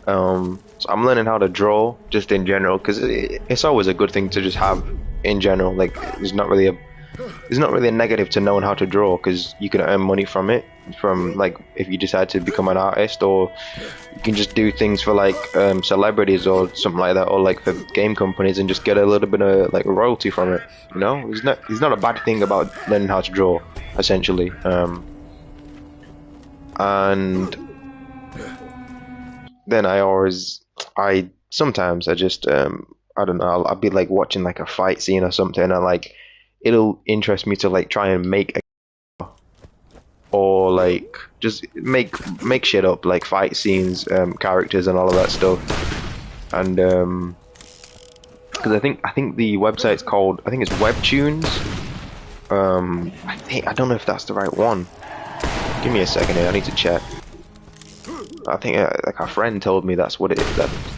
So I'm learning how to draw just in general because it's always a good thing to just have in general. Like, there's not really a negative to knowing how to draw because you can earn money from it, from like if you decide to become an artist, or you can just do things for like celebrities or something like that, or like for game companies and just get a little bit of like royalty from it. You know, there's not a bad thing about learning how to draw, essentially. And then sometimes I just I don't know, I'll be like watching like a fight scene or something, and like it'll interest me to like try and make or like just make shit up, like fight scenes, characters and all of that stuff. And because I think the website's called, I think it's Webtoons. I don't know if that's the right one. Give me a second here, I need to check. I think like a friend told me that's what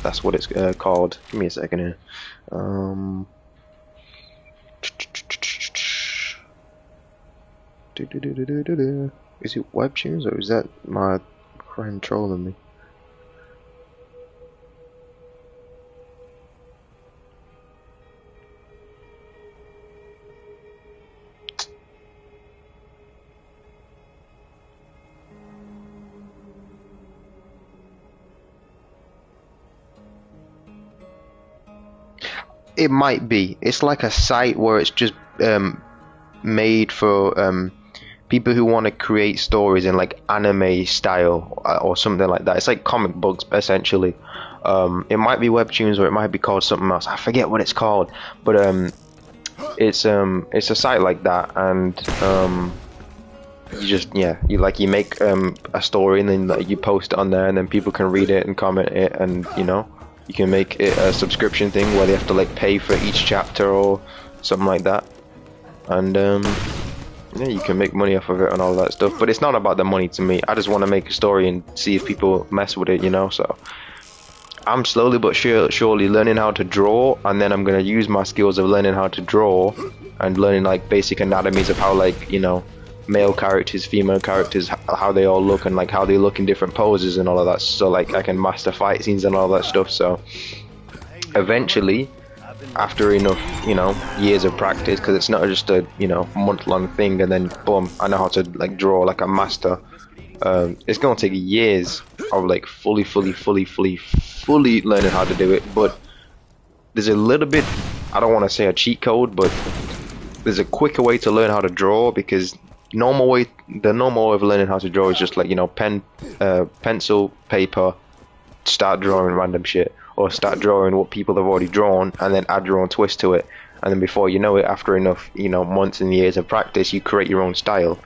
that's what it's called. Give me a second here. Is it Webtoons or is that my friend trolling me? It might be. It's like a site where it's just made for people who want to create stories in like anime style or something like that. It's like comic books essentially. It might be webtoons or it might be called something else. I forget what it's called, but it's a site like that, and you just you make a story and then like, you post it on there, and then people can read it and comment it, and you can make it a subscription thing where they have to like pay for each chapter or something like that, and yeah, you can make money off of it and all that stuff. But it's not about the money to me. I just want to make a story and see if people mess with it, so I'm slowly but surely learning how to draw, and then I'm gonna use my skills of learning how to draw and learning like basic anatomies of how like male characters, female characters, how they all look, and like how they look in different poses and all of that, so like I can master fight scenes and all that stuff. So eventually, after enough years of practice, because it's not just a month-long thing and then boom, I know how to like draw like a master. It's gonna take years of like fully learning how to do it, but there's a little bit, I don't want to say a cheat code, but there's a quicker way to learn how to draw, because the normal way of learning how to draw is just like pencil, paper, start drawing random shit, or start drawing what people have already drawn and then add your own twist to it, and then before you know it, after enough months and years of practice, you create your own style.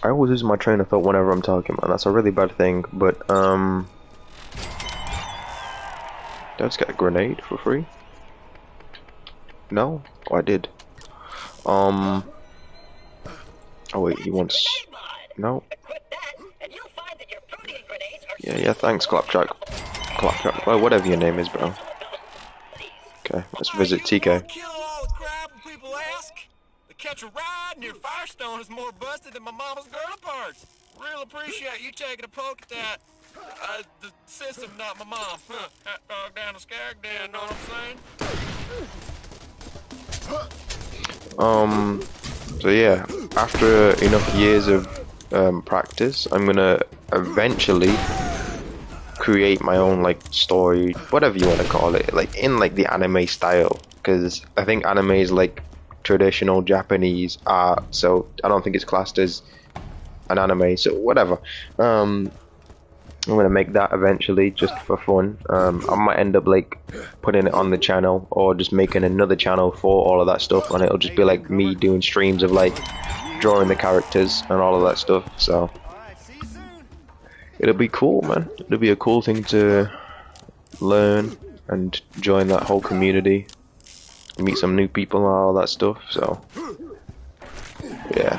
I always lose my train of thought whenever I'm talking, man. That's a really bad thing, but did I just get a grenade for free? No? Oh, I did. Oh wait, he wants... No? Yeah, thanks, Claptrap. Well, whatever your name is, bro. Okay, let's visit TK. Catch a ride near Firestone is more busted than my mama's girl parts. Real appreciate you taking a poke at that. The system, not my mom. Hot dog down the skag den, know what I'm saying? So yeah, after enough years of practice, I'm gonna eventually create my own like story, whatever you want to call it, like in like the anime style, because I think anime is like traditional Japanese art, so I don't think it's classed as an anime, so whatever. I'm gonna make that eventually just for fun. I might end up like putting it on the channel, or just making another channel for all of that stuff, and it'll just be like me doing streams of like drawing the characters and all of that stuff. So it'll be cool, man. It'll be a cool thing to learn and join that whole community, meet some new people and all that stuff. So yeah,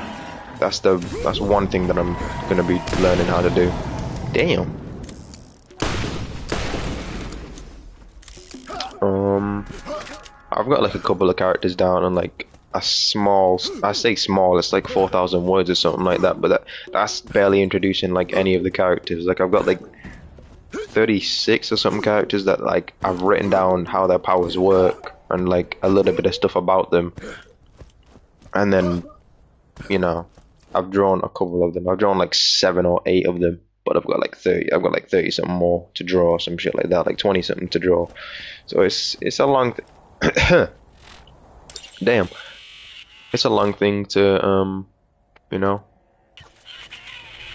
that's one thing that I'm gonna be learning how to do. Damn. I've got like a couple of characters down and like a small, I say small, it's like 4,000 words or something like that, but that's barely introducing like any of the characters. Like I've got like 36 or something characters that like I've written down how their powers work and like a little bit of stuff about them, and then I've drawn a couple of them. I've drawn like 7 or 8 of them, but I've got like 30. I've got like 30 something more to draw, some shit like that, like 20 something to draw. So it's a long damn, it's a long thing to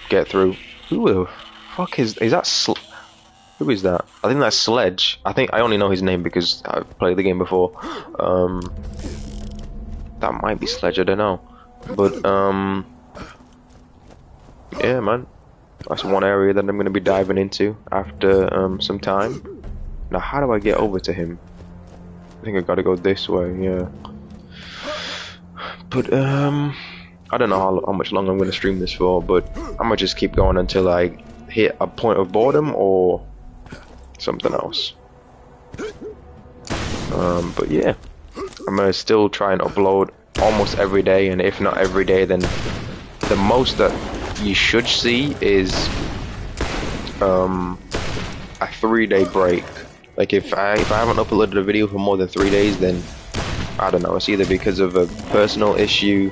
get through. Who the fuck is that? Who is that? I think that's Sledge. I think I only know his name because I've played the game before. That might be Sledge, I don't know. But yeah, man, that's one area that I'm going to be diving into after some time. Now, how do I get over to him? I think I got to go this way, yeah. But I don't know how much longer I'm going to stream this for, but I'm going to just keep going until I hit a point of boredom or something else. But yeah, I'm going to still try and upload almost every day, and if not every day, then the most that you should see is a 3-day break. Like if I haven't uploaded a video for more than 3 days, then I don't know, it's either because of a personal issue,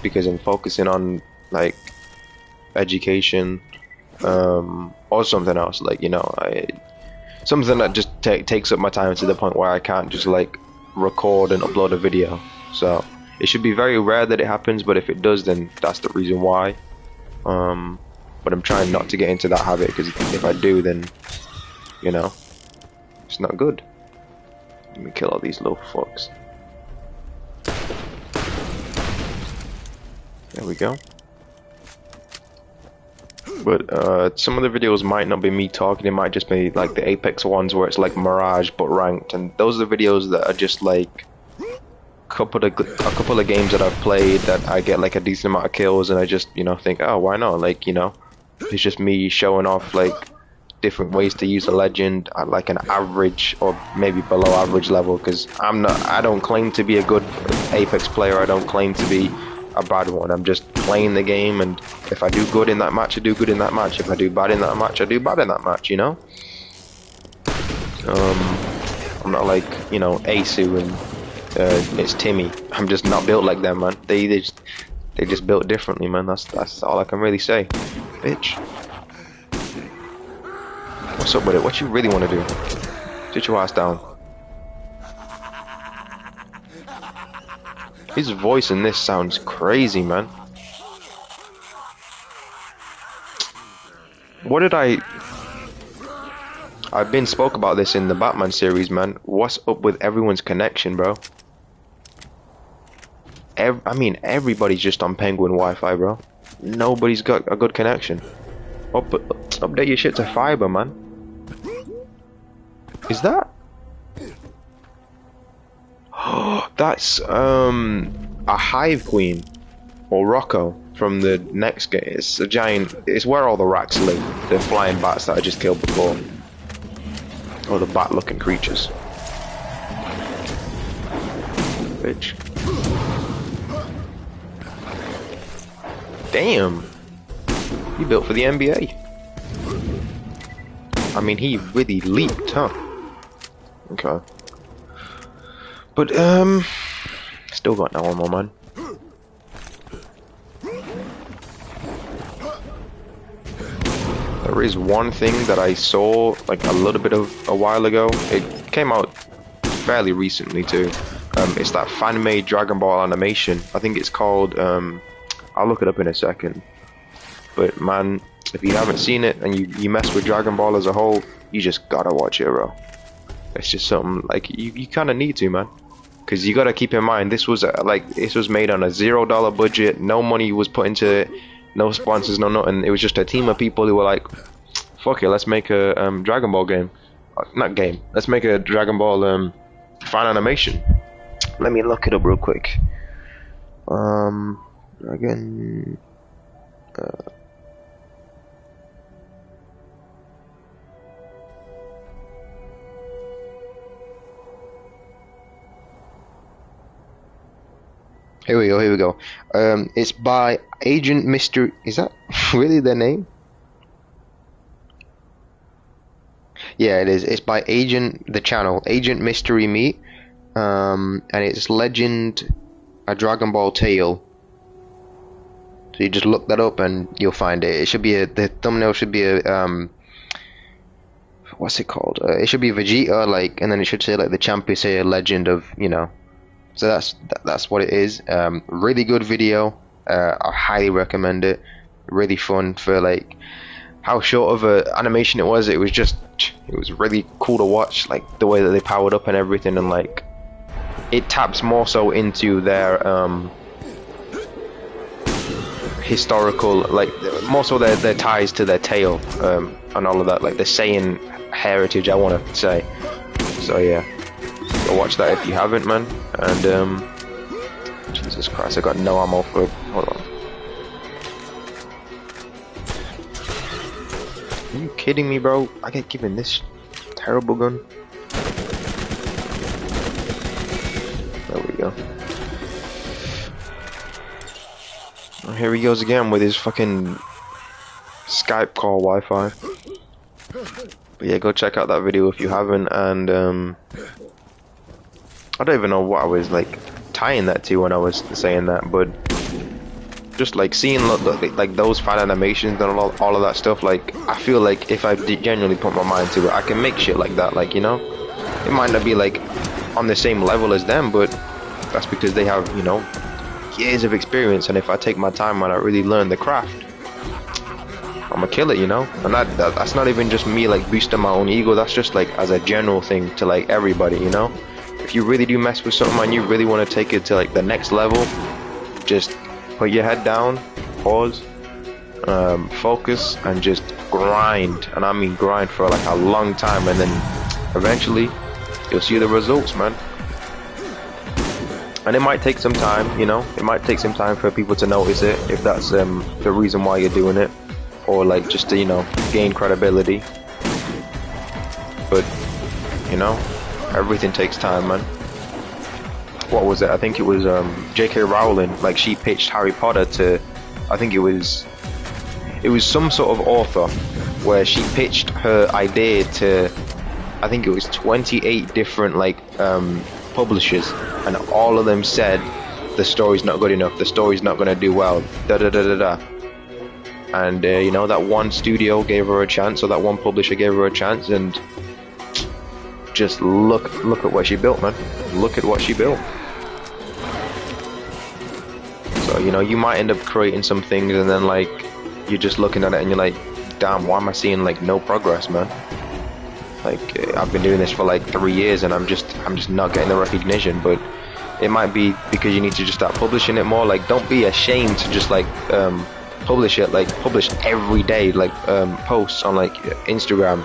because I'm focusing on like education, or something else, like something that just takes up my time to the point where I can't just like record and upload a video. So it should be very rare that it happens, but if it does, then that's the reason why. But I'm trying not to get into that habit, because if I do, then you know, it's not good. Let me kill all these little fucks. There we go. But some of the videos might not be me talking, it might just be like the Apex ones where it's like Mirage but ranked, and those are the videos that are just like a couple of games that I've played that I get like a decent amount of kills, and I just, you know, think, oh, why not? Like, you know, it's just me showing off like different ways to use a legend at like an average or maybe below average level, because I don't claim to be a good Apex player, I don't claim to be a bad one. I'm just playing the game, and if I do good in that match, I do good in that match. If I do bad in that match, I do bad in that match, you know? I'm not like, you know, Asu and it's Timmy. I'm just not built like them, man. They just built differently, man. That's all I can really say. Bitch. What's up with it? What you really want to do? Sit your ass down. His voice in this sounds crazy, man. What did I've been spoke about this in the Batman series, man. What's up with everyone's connection, bro? I mean, everybody's just on Penguin Wi-Fi, bro. Nobody's got a good connection. Update your shit to fiber, man. Is that? That's a Hive Queen or Rocco from the next game. It's a giant. It's where all the rats live. The flying bats that I just killed before, or the bat-looking creatures. Bitch. Damn. You built for the NBA. I mean, he really leaped, huh? Okay. But, still got no ammo, man. There is one thing that I saw, like, a little bit of a while ago. It came out fairly recently, too. It's that fan-made Dragon Ball animation. I think it's called, I'll look it up in a second. But, man, if you haven't seen it and you mess with Dragon Ball as a whole, you just gotta watch it, bro. It's just something, like, you kind of need to, man. Because you gotta keep in mind, this was made on a $0 budget, no money was put into it, no sponsors, no nothing. It was just a team of people who were like, fuck it, let's make a Dragon Ball game. Not game, let's make a Dragon Ball fan animation. Let me look it up real quick. Dragon... Here we go. It's by Agent Mystery. Is that really their name? Yeah, it is. It's by the channel Agent Mystery Meat, and it's Legend, a Dragon Ball Tale. So you just look that up and you'll find it. It should be the thumbnail should be a what's it called? It should be Vegeta, like, and then it should say like the champ is here, legend of, you know. So that's what it is. Really good video. I highly recommend it. Really fun for like how short of a animation it was. It was really cool to watch, like the way that they powered up and everything, and like it taps more so into their historical, like more so their ties to their tale and all of that, like the Saiyan heritage, I want to say. So yeah. Go watch that if you haven't, man. And Jesus Christ, I got no ammo for it. Hold on. Are you kidding me, bro? I get given this terrible gun. There we go. Oh, here he goes again with his fucking Skype call Wi-Fi. But yeah, go check out that video if you haven't, and I don't even know what I was like tying that to when I was saying that, but just like seeing like those fan animations and all of that stuff. Like I feel like if I genuinely put my mind to it, I can make shit like that. Like, you know, it might not be like on the same level as them, but that's because they have, you know, years of experience. And if I take my time and I really learn the craft, I'm gonna kill it, you know. And that's not even just me like boosting my own ego. That's just like as a general thing to like everybody, you know. If you really do mess with something and you really want to take it to like the next level, just put your head down, pause, focus, and just grind. And I mean grind for like a long time, and then eventually you'll see the results, man. And it might take some time, you know. It might take some time for people to notice it, if that's the reason why you're doing it, or like just to, you know, gain credibility. But you know, everything takes time, man. What was it? I think it was J.K. Rowling. Like, she pitched Harry Potter to, I think it was some sort of author, where she pitched her idea to, I think it was 28 different like publishers, and all of them said the story's not good enough, the story's not gonna do well, da da da da da. And you know, that one studio gave her a chance, or that one publisher gave her a chance, and just look at what she built, man. Look at what she built. So, you know, you might end up creating some things, and then like you're just looking at it and you're like, damn, why am I seeing like no progress, man? Like, I've been doing this for like 3 years and I'm just not getting the recognition. But it might be because you need to just start publishing it more. Like, don't be ashamed to just like publish it, like publish every day, like posts on like Instagram,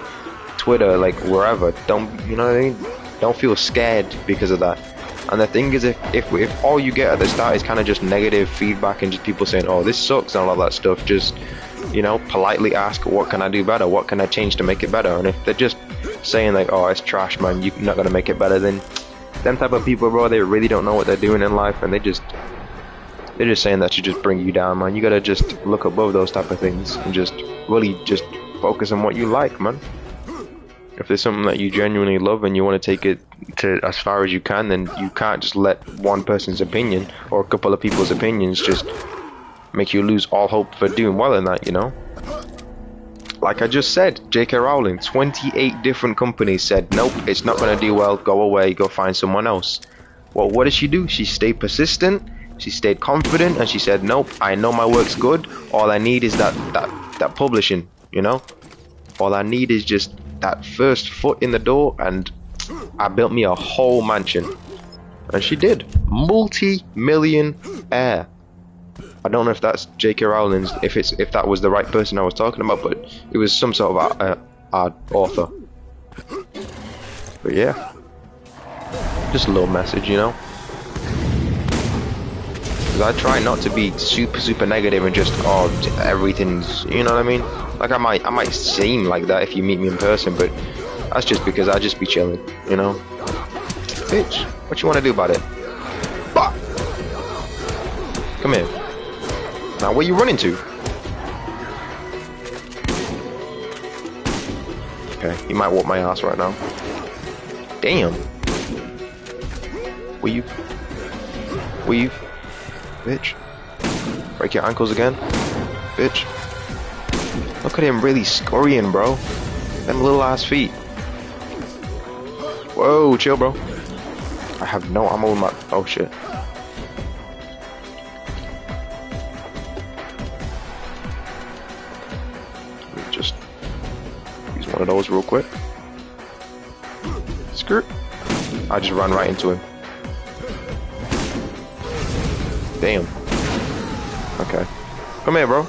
Twitter, like wherever. Don't, you know what I mean? Don't feel scared because of that. And the thing is, if all you get at the start is kind of just negative feedback and just people saying, oh, this sucks and all of that stuff, just, you know, politely ask, what can I do better? What can I change to make it better? And if they're just saying like, oh, it's trash, man, you're not gonna make it better, then them type of people, bro, they really don't know what they're doing in life, and they're just saying that to just bring you down, man. You gotta just look above those type of things and just really just focus on what you like, man. If there's something that you genuinely love and you want to take it to as far as you can, then you can't just let one person's opinion or a couple of people's opinions just make you lose all hope for doing well in that, you know? Like I just said, J.K. Rowling, 28 different companies said, nope, it's not going to do well, go away, go find someone else. Well, what did she do? She stayed persistent, she stayed confident, and she said, nope, I know my work's good, all I need is that publishing, you know? All I need is just that first foot in the door, and I built me a whole mansion. And she did. Multi-millionaire. I don't know if that's J.K. Rowling's, if that was the right person I was talking about, but it was some sort of art author. But yeah, just a little message, you know. Because I try not to be super negative and just, oh, everything's, you know what I mean? Like I might seem like that if you meet me in person, but that's just because I just be chilling, you know. Bitch, what you want to do about it? Bah! Come here. Now, where you running to? Okay, you might whoop my ass right now. Damn. Weave. Bitch. Break your ankles again. Bitch. Look at him really scurrying, bro. Them little ass feet. Whoa, chill, bro. I have no ammo in my... Oh, shit. Let me just use one of those real quick. Skirt. I just run right into him. Damn. Okay. Come here, bro.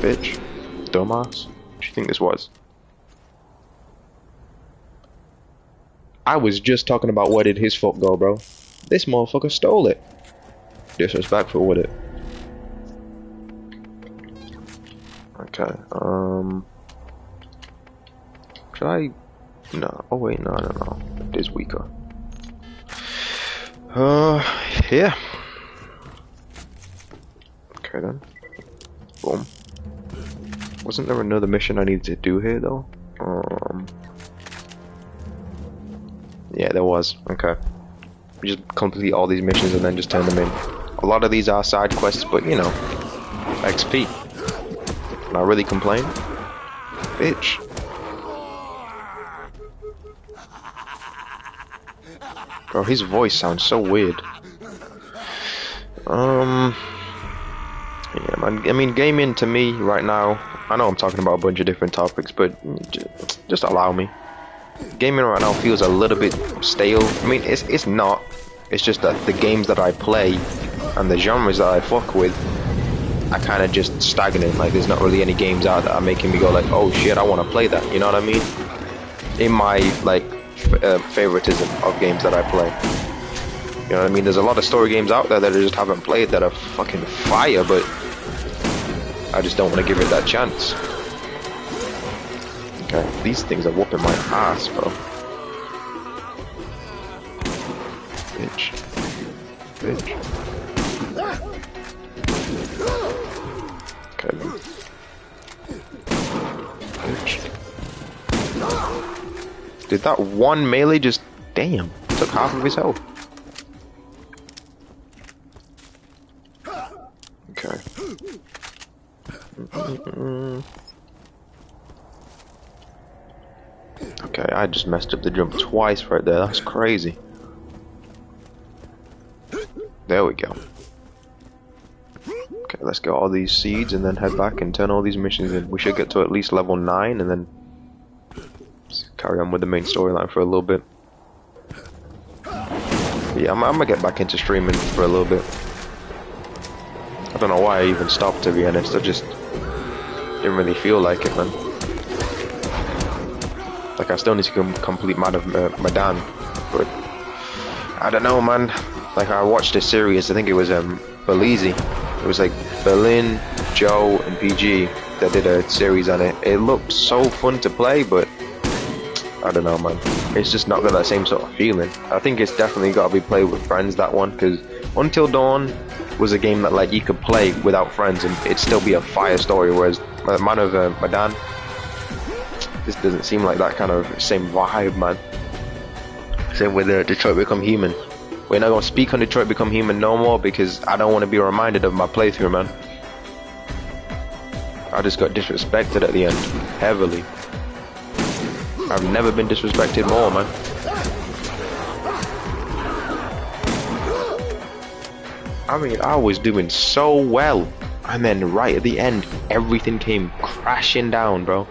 Bitch. Dumbass. What do you think this was? I was just talking about where did his foot go, bro. This motherfucker stole it. Disrespectful with it. Okay, should I... No, oh wait, no. It is weaker. Yeah. Okay then. Boom. Wasn't there another mission I needed to do here though? Yeah, there was. Okay. You just complete all these missions and then just turn them in. A lot of these are side quests, but you know, XP. Can I really complain? Bitch. Bro, his voice sounds so weird. Yeah, man. I mean, gaming to me right now, I know I'm talking about a bunch of different topics, but just allow me. Gaming right now feels a little bit stale. I mean, it's not. It's just that the games that I play and the genres that I fuck with are kind of just stagnant. Like, there's not really any games out that are making me go like, oh shit, I want to play that. You know what I mean? In my like favoritism of games that I play. You know what I mean? There's a lot of story games out there that I just haven't played that are fucking fire, but I just don't want to give it that chance. Okay, these things are whooping my ass, bro. Bitch. Bitch. Okay, then. Bitch. Did that one melee just... Damn, took half of his health. Okay. Okay, I just messed up the jump twice right there. That's crazy. There we go. Okay, let's get all these seeds and then head back and turn all these missions in. We should get to at least level 9 and then carry on with the main storyline for a little bit. But yeah, I'm gonna get back into streaming for a little bit. I don't know why I even stopped, to be honest. I just didn't really feel like it, man. Like, I still need to complete Madan, but I don't know, man. Like, I watched a series, I think it was Belize. It was like Berlin, Joe, and PG that did a series on it. It looked so fun to play, but I don't know, man. It's just not got that same sort of feeling. I think it's definitely got to be played with friends, that one, because Until Dawn was a game that like you could play without friends and it'd still be a fire story, whereas Man of Medan, this doesn't seem like that kind of same vibe, man. Same with Detroit Become Human. We're not gonna speak on Detroit Become Human no more because I don't want to be reminded of my playthrough, man. I just got disrespected at the end, heavily. I've never been disrespected more, man. I mean, I was doing so well, and then right at the end, everything came crashing down, bro.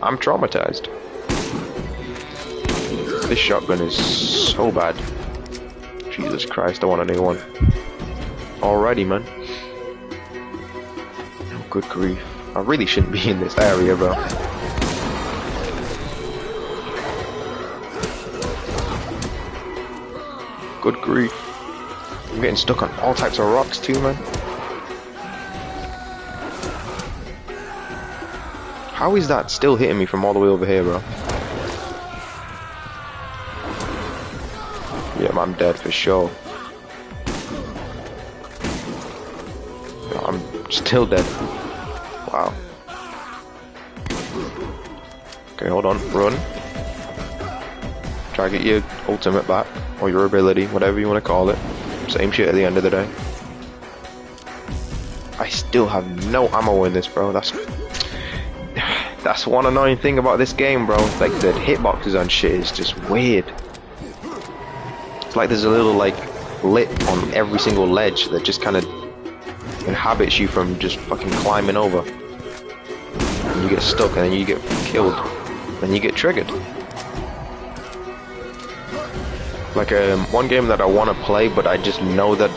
I'm traumatized. This shotgun is so bad. Jesus Christ, I want a new one. Alrighty, man. Oh, good grief. I really shouldn't be in this area, bro. Good grief. I'm getting stuck on all types of rocks too, man. How is that still hitting me from all the way over here, bro? Yeah, I'm dead for sure. No, I'm still dead. Wow. Okay, hold on. Run. Try to get your ultimate back. Or your ability, whatever you want to call it. Same shit at the end of the day. I still have no ammo in this, bro. That's one annoying thing about this game, bro. Like, the hitboxes on shit is just weird. It's like there's a little, like, lip on every single ledge that just kind of inhabits you from just fucking climbing over. And you get stuck, and then you get killed. Then you get triggered. Like, one game that I want to play, but I just know that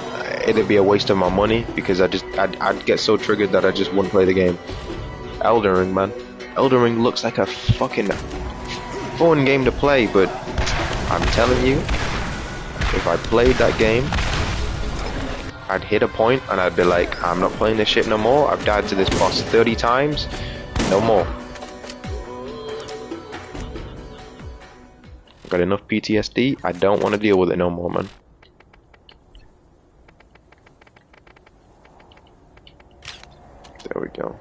it'd be a waste of my money because I'd get so triggered that I just wouldn't play the game. Elden Ring, man. Elden Ring looks like a fucking fun game to play, but I'm telling you, if I played that game, I'd hit a point and I'd be like, I'm not playing this shit no more. I've died to this boss 30 times. No more. Got enough PTSD. I don't want to deal with it no more, man. There we go.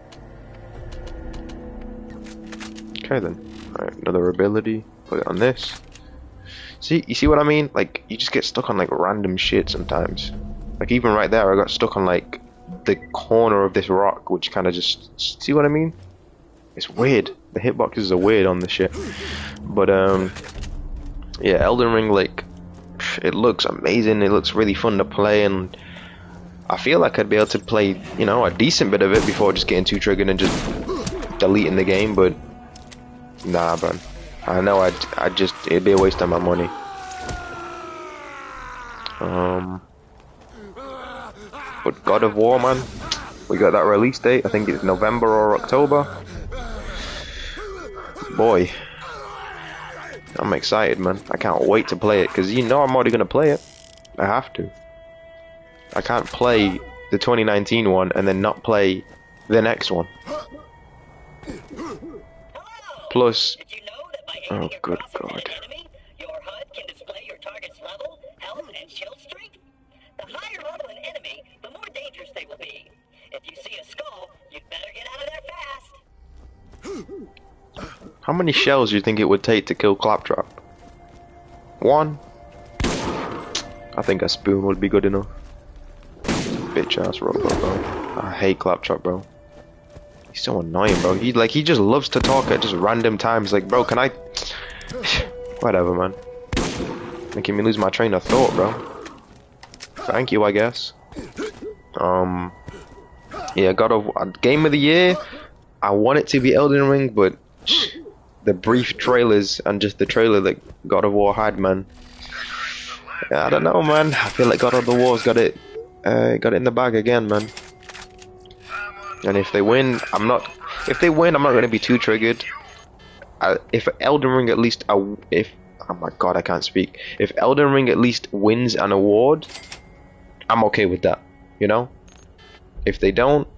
Okay then. Alright, another ability. Put it on this. See, you see what I mean? Like, you just get stuck on like random shit sometimes. Like even right there, I got stuck on like the corner of this rock, which kind of just, see what I mean? It's weird. The hitboxes are weird on this shit. But yeah, Elden Ring, like, it looks amazing. It looks really fun to play, and I feel like I'd be able to play, you know, a decent bit of it before just getting too triggered and just deleting the game. But nah, man. I know I'd just, it'd be a waste of my money. But God of War, man, we got that release date. I think it's November or October. Boy, I'm excited, man. I can't wait to play it, because you know I'm already gonna play it. I have to. I can't play the 2019 one and then not play the next one. Plus, oh good God. Your HUD can display your target's level, health, and shield strength. The higher level an enemy, the more dangerous they will be. If you see a skull, you better get out of there fast. How many shells do you think it would take to kill Claptrap? One? I think a spoon would be good enough. Bitch ass robot, bro. I hate Claptrap, bro. He's so annoying, bro. He just loves to talk at just random times. Like, bro, can I... Whatever, man. Making me lose my train of thought, bro. Thank you, I guess. Yeah, God of Game of the Year. I want it to be Elden Ring, but the brief trailers and just the trailer that God of War had, man. I don't know, man. I feel like God of the War's got it in the bag again, man. And if they win, I'm not going to be too triggered. If Elden Ring at least, oh my God, I can't speak. If Elden Ring at least wins an award, I'm okay with that, you know? If they don't,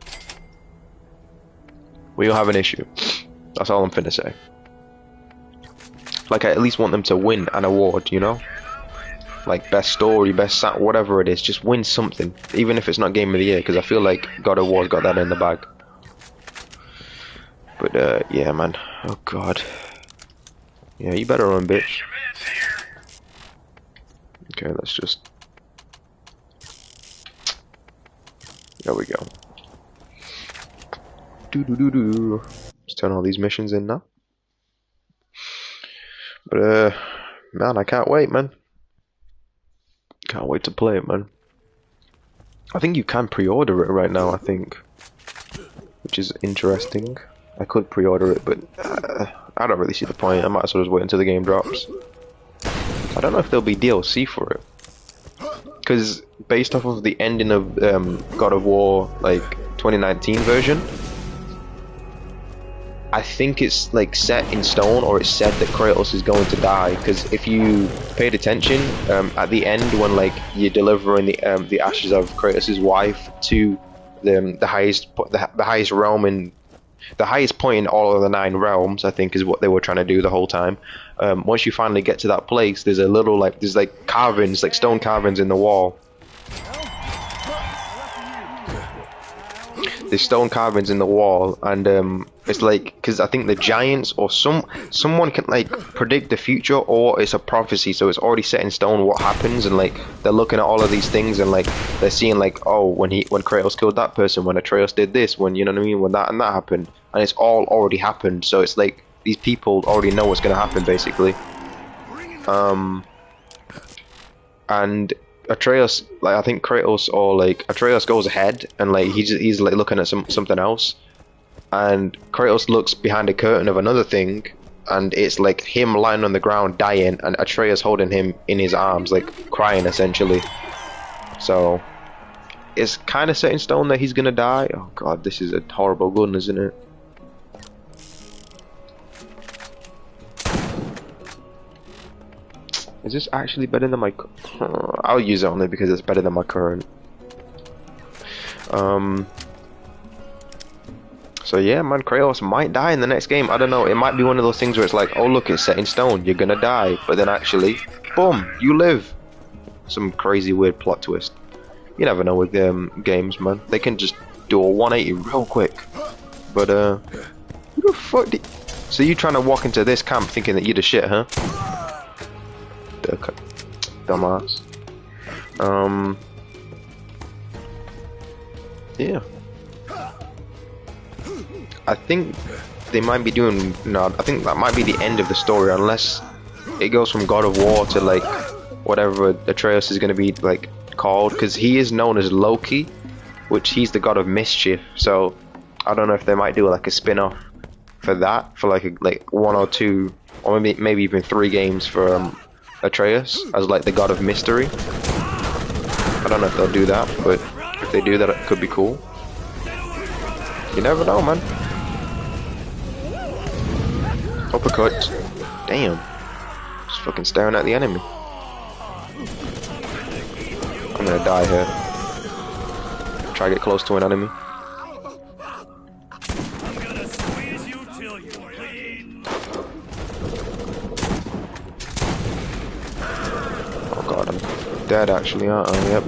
we'll have an issue. That's all I'm finna say. Like, I at least want them to win an award, you know? Like, best story, best sound, whatever it is, just win something. Even if it's not Game of the Year, because I feel like God of War's got that in the bag. But, yeah, man. Oh, God. Yeah, you better run, bitch. Okay, let's just... There we go. Do-do-do-do. Let's turn all these missions in now. But, man, I can't wait, man. Can't wait to play it, man. I think you can pre-order it right now, I think. Which is interesting. I could pre-order it, but I don't really see the point. I might as well just wait until the game drops. I don't know if there'll be DLC for it. Because based off of the ending of God of War, like, 2019 version, I think it's like set in stone, or it's said that Kratos is going to die. Because if you paid attention at the end, when like you're delivering the ashes of Kratos' wife to the highest realm in the highest point in all of the 9 realms, I think is what they were trying to do the whole time. Once you finally get to that place, there's a little there's carvings, like stone carvings in the wall. There's stone carvings in the wall, and it's like, because I think the giants or someone can like predict the future, or it's a prophecy, so it's already set in stone what happens, and like they're looking at all of these things, and like they're seeing like, oh, when Kratos killed that person, when Atreus did this, when, you know what I mean, when that and that happened, and it's all already happened. So it's like these people already know what's gonna happen, basically. And Atreus, like, I think Kratos, or like Atreus goes ahead, and like he's like looking at something else, and Kratos looks behind a curtain of another thing, and it's like him lying on the ground dying, and Atreus holding him in his arms, like crying essentially. So it's kind of set in stone that he's gonna die. Oh God, this is a horrible gun, isn't it? Is this actually better than my... I'll use it only because it's better than my current. So yeah, man, Kratos might die in the next game. I don't know, it might be one of those things where it's like, oh look, it's set in stone, you're gonna die. But then actually, boom, you live. Some crazy weird plot twist. You never know with games, man. They can just do a 180 real quick. But, who the fuck did... So you trying to walk into this camp thinking that you're the shit, huh? Dumbass. Yeah. I think they might be doing. No, I think that might be the end of the story, unless it goes from God of War to like whatever Atreus is going to be like called, because he is known as Loki, which he's the god of mischief. So I don't know if they might do like a spin-off for that, for like 1 or 2 or maybe even 3 games for Atreus as like the god of mystery. I don't know if they'll do that, but if they do that, it could be cool. You never know, man. Uppercut. Damn. Just fucking staring at the enemy. I'm gonna die here. Try to get close to an enemy. I'm gonna squeeze you till you bleed. Oh god, I'm dead actually, aren't I? Yep.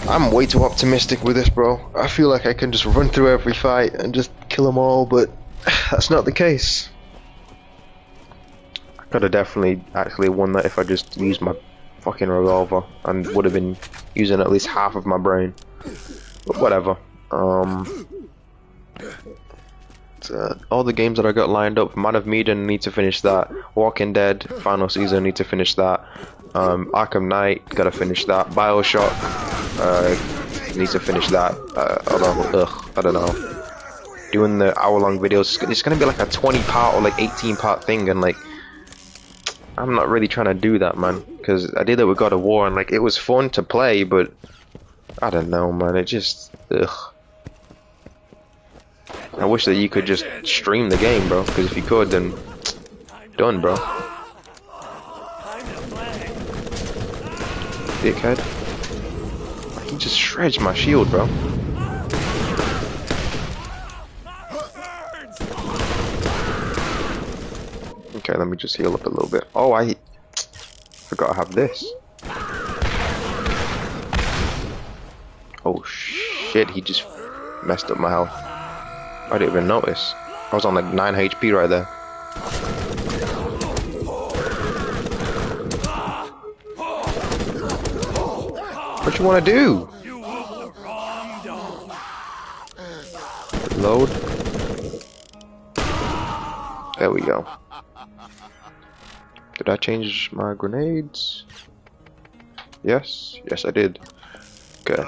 I'm way too optimistic with this, bro. I feel like I can just run through every fight and just kill them all, but that's not the case. I could have definitely actually won that if I just used my fucking revolver and would have been using at least half of my brain. But whatever. All the games that I got lined up: Man of Medan, need to finish that. Walking Dead final season, need to finish that. Arkham Knight, gotta finish that. BioShock, need to finish that. Although, I don't know. Doing the hour-long videos, it's gonna be like a 20-part or like 18-part thing, and like I'm not really trying to do that, man. Because I did it with God of War, and like it was fun to play, but I don't know, man. It just, ugh. I wish that you could just stream the game, bro. Because if you could, then done, bro. Dickhead. He just shreds my shield, bro. Okay, let me just heal up a little bit. Oh, I forgot I have this. Oh shit, he just messed up my health. I didn't even notice. I was on like 9 HP right there. What you want to do? Reload. There we go. Did I change my grenades? Yes. Yes, I did. Okay.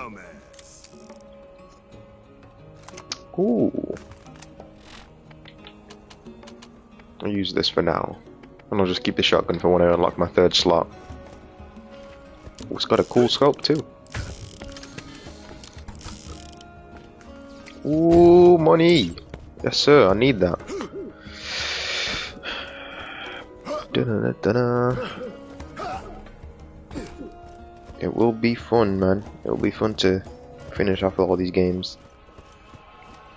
Ooh. I'll use this for now. And I'll just keep the shotgun for when I unlock my 3rd slot. Ooh, it's got a cool scope too. Ooh, money! Yes sir, I need that. It will be fun, man. It will be fun to finish off all these games.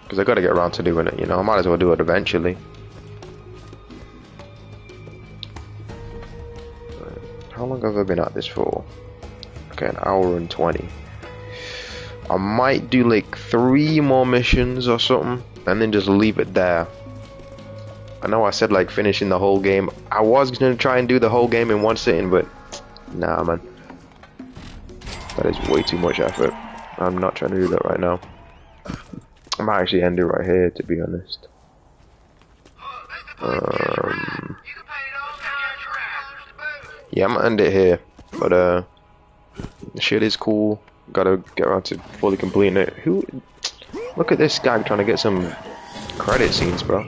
Because I gotta get around to doing it, you know. I might as well do it eventually. How long have I been at this for? Okay, an hour and 20. I might do like 3 more missions or something, and then just leave it there. I know I said like finishing the whole game. I was gonna try and do the whole game in one sitting, but nah, man. That is way too much effort. I'm not trying to do that right now. I might actually end it right here, to be honest. Yeah, I'm gonna end it here. But the shit is cool. Gotta get around to fully completing it. Who? Look at this guy trying to get some credit scenes, bro.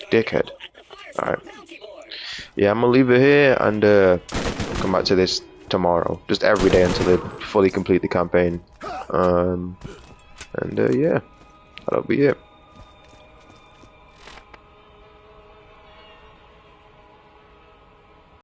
Dickhead. Alright. Yeah, I'm gonna leave it here and come back to this tomorrow. Just every day until they fully complete the campaign. Yeah, that'll be it.